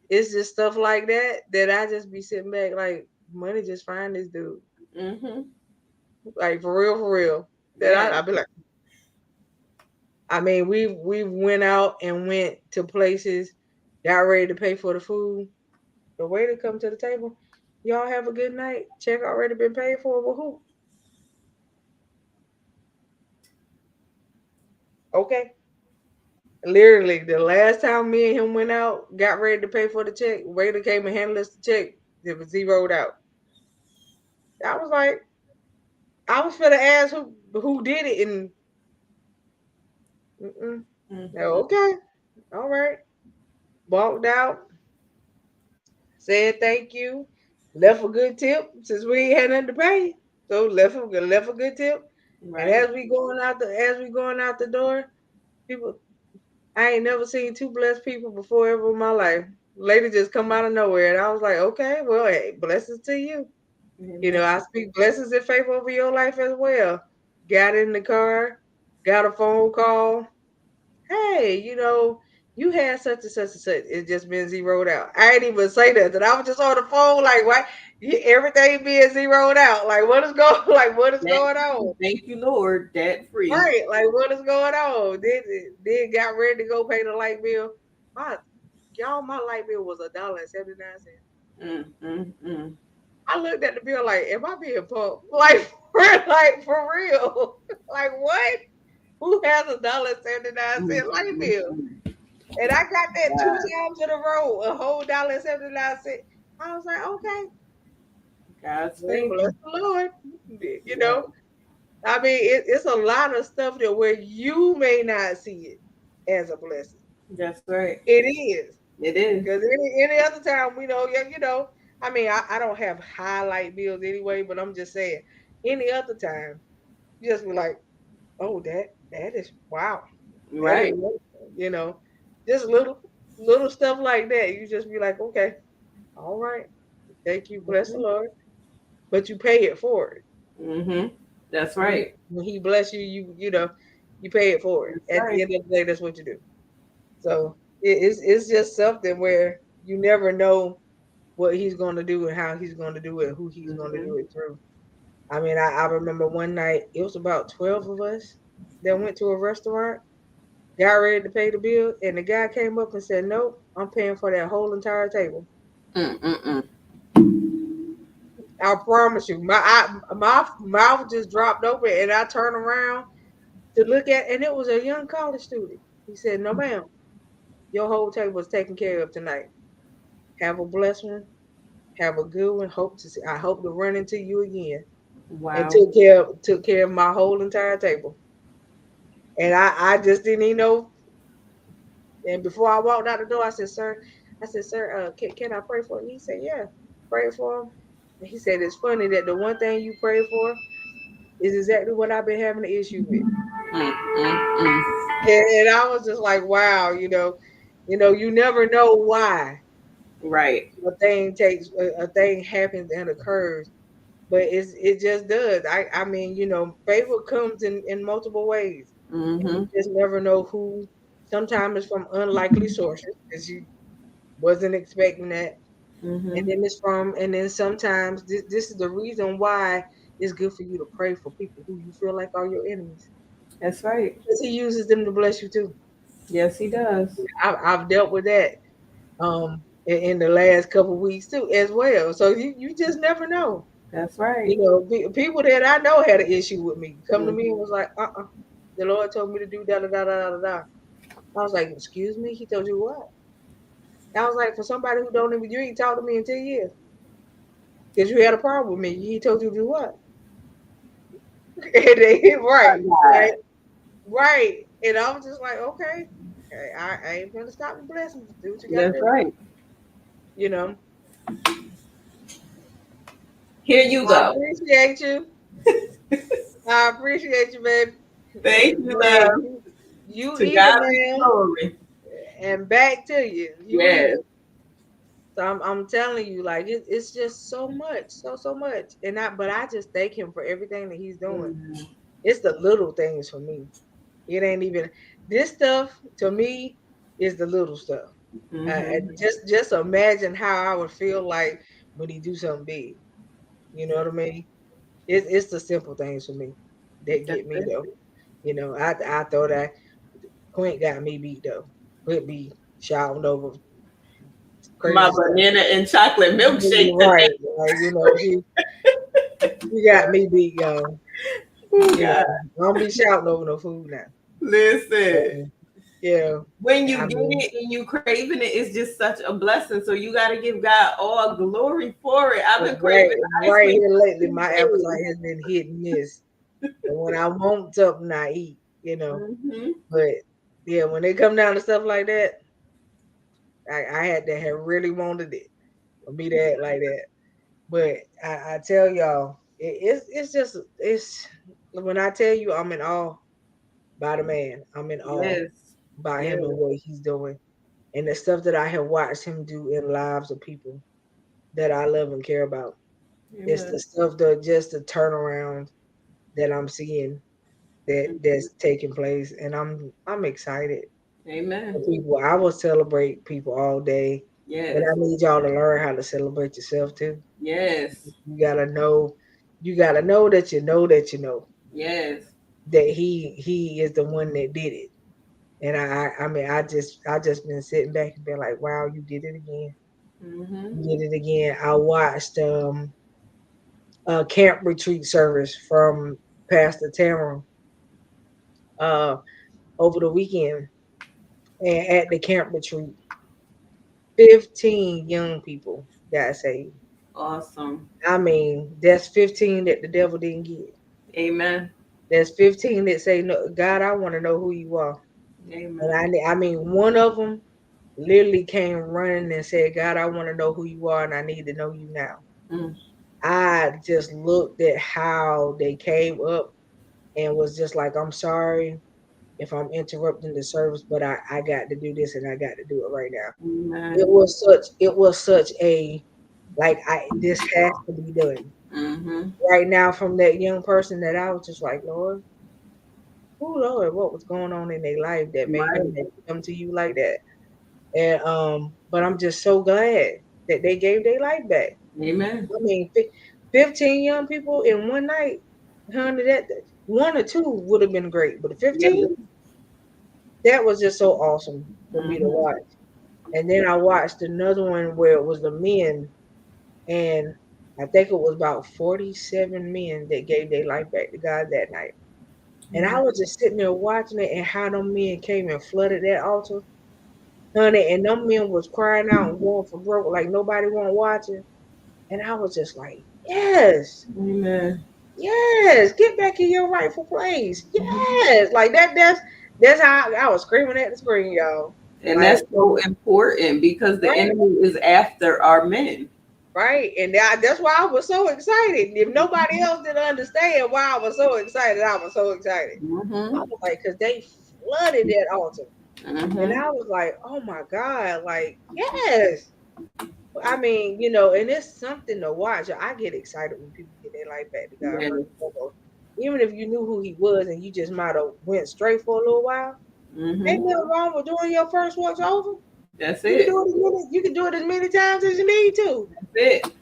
it's just stuff like that that I just be sitting back like money just find this dude. Mhm. Like for real, for real. That Yeah. I be like, I mean, we went out and went to places, got ready to pay for the food. The waiter come to the table. Y'all have a good night. Check already been paid for. Well, who? Okay. Literally, the last time me and him went out, got ready to pay for the check. Waiter came and handed us the check. It was zeroed out. I was like, I was finna ask who did it, and mm-mm. Mhm. Okay, all right. Walked out, said thank you, left a good tip since we ain't had nothing to pay. So left a good tip. And Right. as we going out the door, people I ain't never seen two blessed people before ever in my life. Lady just come out of nowhere, and I was like, okay, well, hey, blessings to you. You know, Amen. I speak blessings and favor over your life as well. Got in the car, got a phone call. Hey, you had such and such and such. It's just been zeroed out. I ain't even say that. I was just on the phone, like, why everything being zeroed out? Like, what is going? Like, what is That going on? thank you, Lord. Debt free. Right? Like, what is going on? Then got ready to go pay the light bill. My y'all, my light bill was $1.79. Mm, mm, mm. I looked at the bill like, am I being pumped? Like, for real? Like, what? Who has $1.79 Mm, light mm, bill? mm. And I got that two God, times in a row, a whole $1.79. I was like, okay, God's well, bless favor. the Lord. You Yeah, know, I mean, it's a lot of stuff that where you may not see it as a blessing. that's right. It is. It is. Because any other time, we know, yeah, I mean, I don't have highlight bills anyway, but I'm just saying, any other time, you just be like, oh, that is wow. That is Right. wonderful, just little stuff like that. You just be like, okay, all right, thank you, bless the Lord, but you pay it for it. Mm-hmm. That's When he right. when he bless you, you pay it for it. That's At the right. end of the day, that's what you do. So it's just something where you never know what he's going to do and how he's going to do it, who he's going to Mm-hmm. do it through. I mean, I remember one night it was about 12 of us that went to a restaurant, got ready to pay the bill, and the guy came up and said, "Nope, I'm paying for that whole entire table." Mm-mm-mm. I promise you, my mouth just dropped open, and I turned around to look at, and it was a young college student. He said, "No, ma'am, your whole table is taken care of tonight. Have a blessed one. Have a good one. I hope to run into you again." And Wow. took care of my whole entire table. And I just didn't even know. And before I walked out the door, I said, sir, can I pray for him? He said, yeah, pray for him. And he said, it's funny that the one thing you pray for is exactly what I've been having an issue with. Mm-mm-mm. And I was just like, wow, you never know why Right. a thing happens and occurs, but it just does. I mean, favor comes in multiple ways, and you Mm-hmm. just never know who. Sometimes it's from unlikely sources because you wasn't expecting that, Mm-hmm. and then sometimes this is the reason why it's good for you to pray for people who you feel like are your enemies, That's right. because he uses them to bless you too. Yes, he does. I've dealt with that in the last couple of weeks too as well. So you just never know. That's right. People that I know had an issue with me come to me and Mm-hmm. was like, the Lord told me to do da da da da da da. I was like, excuse me, he told you what? I was like, for somebody who don't even you ain't talked to me in 10 years. Because you had a problem with me. He told you to do what? And they, right, Oh, right, God. right. And I was just like, okay, I ain't gonna stop the blessings. Do what you gotta That's do. right. You know. Here you I go. appreciate you. I appreciate you, baby. Thank you, Hey, love. you To either, God be the man. glory. And back to you. You Yes. either. So I'm telling you, like it's just so much, so much. And but I just thank him for everything that he's doing. Mhm. It's the little things for me. It ain't even this stuff to me is the little stuff. Mhm. Just imagine how I would feel like when he do something big. You know what I mean? It's the simple things for me that That's get me it. though. I thought that Quint got me beat though. Quint be shouting over My crazy stuff. banana and chocolate milkshake today. Right, like she got me beat, y'all. Oh, You God. know, I don't be shouting over no food now. Listen. Yeah, When you I get mean, it and you craving it, it's just such a blessing. So you got to give God all glory for it. I've been right, craving ice right cream here for lately, my 2 days. appetite has been hit and miss. And when I want something, I eat. Hmm. But yeah, when they come down to stuff like that, I had to have really wanted it for me to act like that. But I tell y'all, it's just it's when I tell you I'm in awe by the man, I'm in awe Yes. by him Yes. and what he's doing and the stuff that I have watched him do in lives of people that I love and care about. It's the Amen. stuff that just the turnaround that I'm seeing that's taking place, and I'm excited Amen. for people. I will celebrate people all day, but Yes. I need y'all to learn how to celebrate yourself too. Yes. You gotta know, you gotta know that you know that you know Yes. that he is the one that did it. And I mean I just been sitting back and been like, wow, you did it again. Hmm. You did it again. I watched a camp retreat service from Pastor Tamara uh over the weekend, and at the camp retreat 15 young people got saved. Awesome. I mean, that's 15 that the devil didn't get. Amen. That's 15 that say, no, God, I want to know who you are. And Amen. I mean, one of them literally came running and said, God, I want to know who you are and I need to know you now. Mm. I just looked at how they came up and was just like, I'm sorry if I'm interrupting the service, but I got to do this and I got to do it right now. Amen. It was such a like I this has to be done Hmm. right now from that young person that I was just like, Lord, oh Lord, what was going on in their life that made them Right. come to you like that? And but I'm just so glad that they gave their life back. Amen. I mean, 15 young people in one night, honey, that one or two would have been great, but Yes. 15, that was just so awesome for me to Hmm. watch. And then I watched another one where it was the men, and I think it was about 47 men that gave their life back to God that night. And I was just sitting there watching it and how them men came and flooded that altar, honey, and them men was crying out and going for broke like nobody want watching. And I was just like, yes, Amen. yes, get back in your rightful place. Yes. Like that's how I was screaming at the screen, y'all. And Like, that's so important because the right, enemy is after our men. right. And that's why I was so excited. If nobody else didn't understand why I was so excited, I was so excited. I Hmm. was like, because they flooded that altar. And Hmm. I was like, oh my God, like, yes. I mean, and it's something to watch. I get excited when people get their life back to God Yes. first and foremost. Even if you knew who he was and you just might have went straight for a little while, ain't Hmm. nothing wrong with doing your first works over. That's You can it. do it you can do it as many times as you need to. That's it.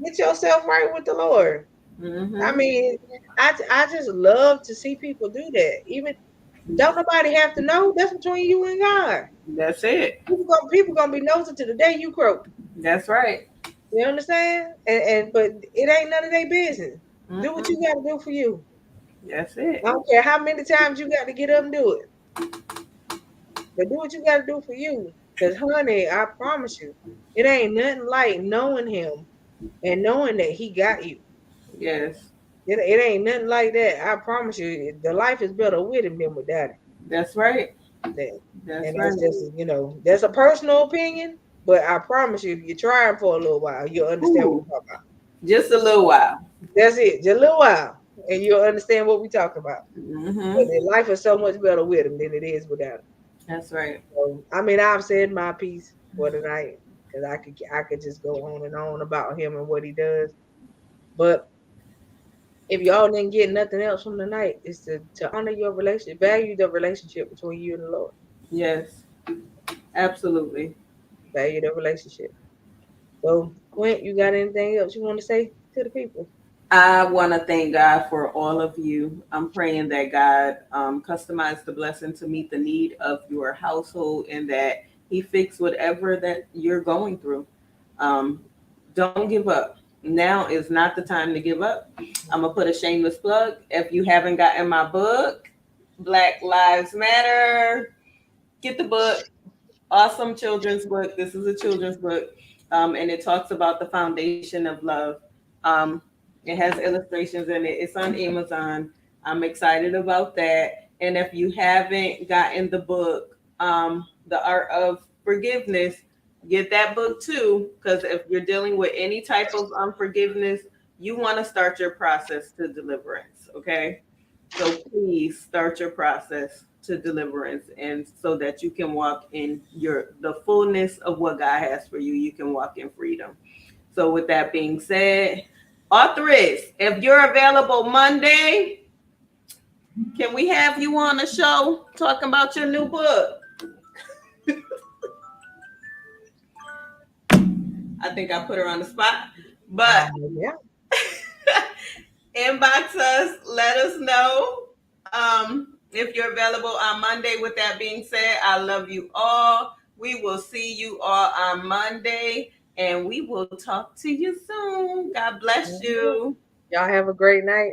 Get yourself right with the Lord. I Hmm. mean, I just love to see people do that. Even don't nobody have to know. That's between you and God. That's it. People gonna be nosy to the day you croak. That's right. You understand? And but it ain't none of their business. Do what you Mm-mm. got to do for you. That's I it. don't care how many times you got to get up and do it. But do what you got to do for you. Cause honey, I promise you, it ain't nothing like knowing him. and knowing that he got you. Yes. It ain't nothing like that. I promise you, the life is better with him than without him. That's right. That, That's and right. that's just, that's a personal opinion, but I promise you, if you try it for a little while, you'll understand what Ooh, we're talking about. just a little while. That's it, just a little while, and you'll understand what we're talking about. But Hmm. the life is so much better with him than it is without him. That's right. So, I mean, I've said my piece for tonight because I could just go on and on about him and what he does. But if y'all didn't get nothing else from the night, is to honor your relationship, value the relationship between you and the Lord. Yes, absolutely. Value the relationship. So, Quint, you got anything else you want to say to the people? I want to thank God for all of you. I'm praying that God customized the blessing to meet the need of your household and that He fix whatever that you're going through. Um, don't give up. Now is not the time to give up. I'm going to put a shameless plug. If you haven't gotten my book, Black Lives Matter, get the book. Awesome children's book. This is a children's book, and it talks about the foundation of love. Um, it has illustrations in it. It's on Amazon. I'm excited about that. And if you haven't gotten the book, The Art of Forgiveness, get that book too. Because if you're dealing with any type of unforgiveness, you want to start your process to deliverance. Okay, so please start your process to deliverance and so that you can walk in the fullness of what God has for you. You can walk in freedom. So with that being said, authoress, if you're available Monday, can we have you on the show talking about your new book? I think I put her on the spot. But Yeah. inbox us, let us know if you're available on Monday. With that being said, I love you all. We will see you all on Monday and we will talk to you soon. God bless you. Y'all have a great night.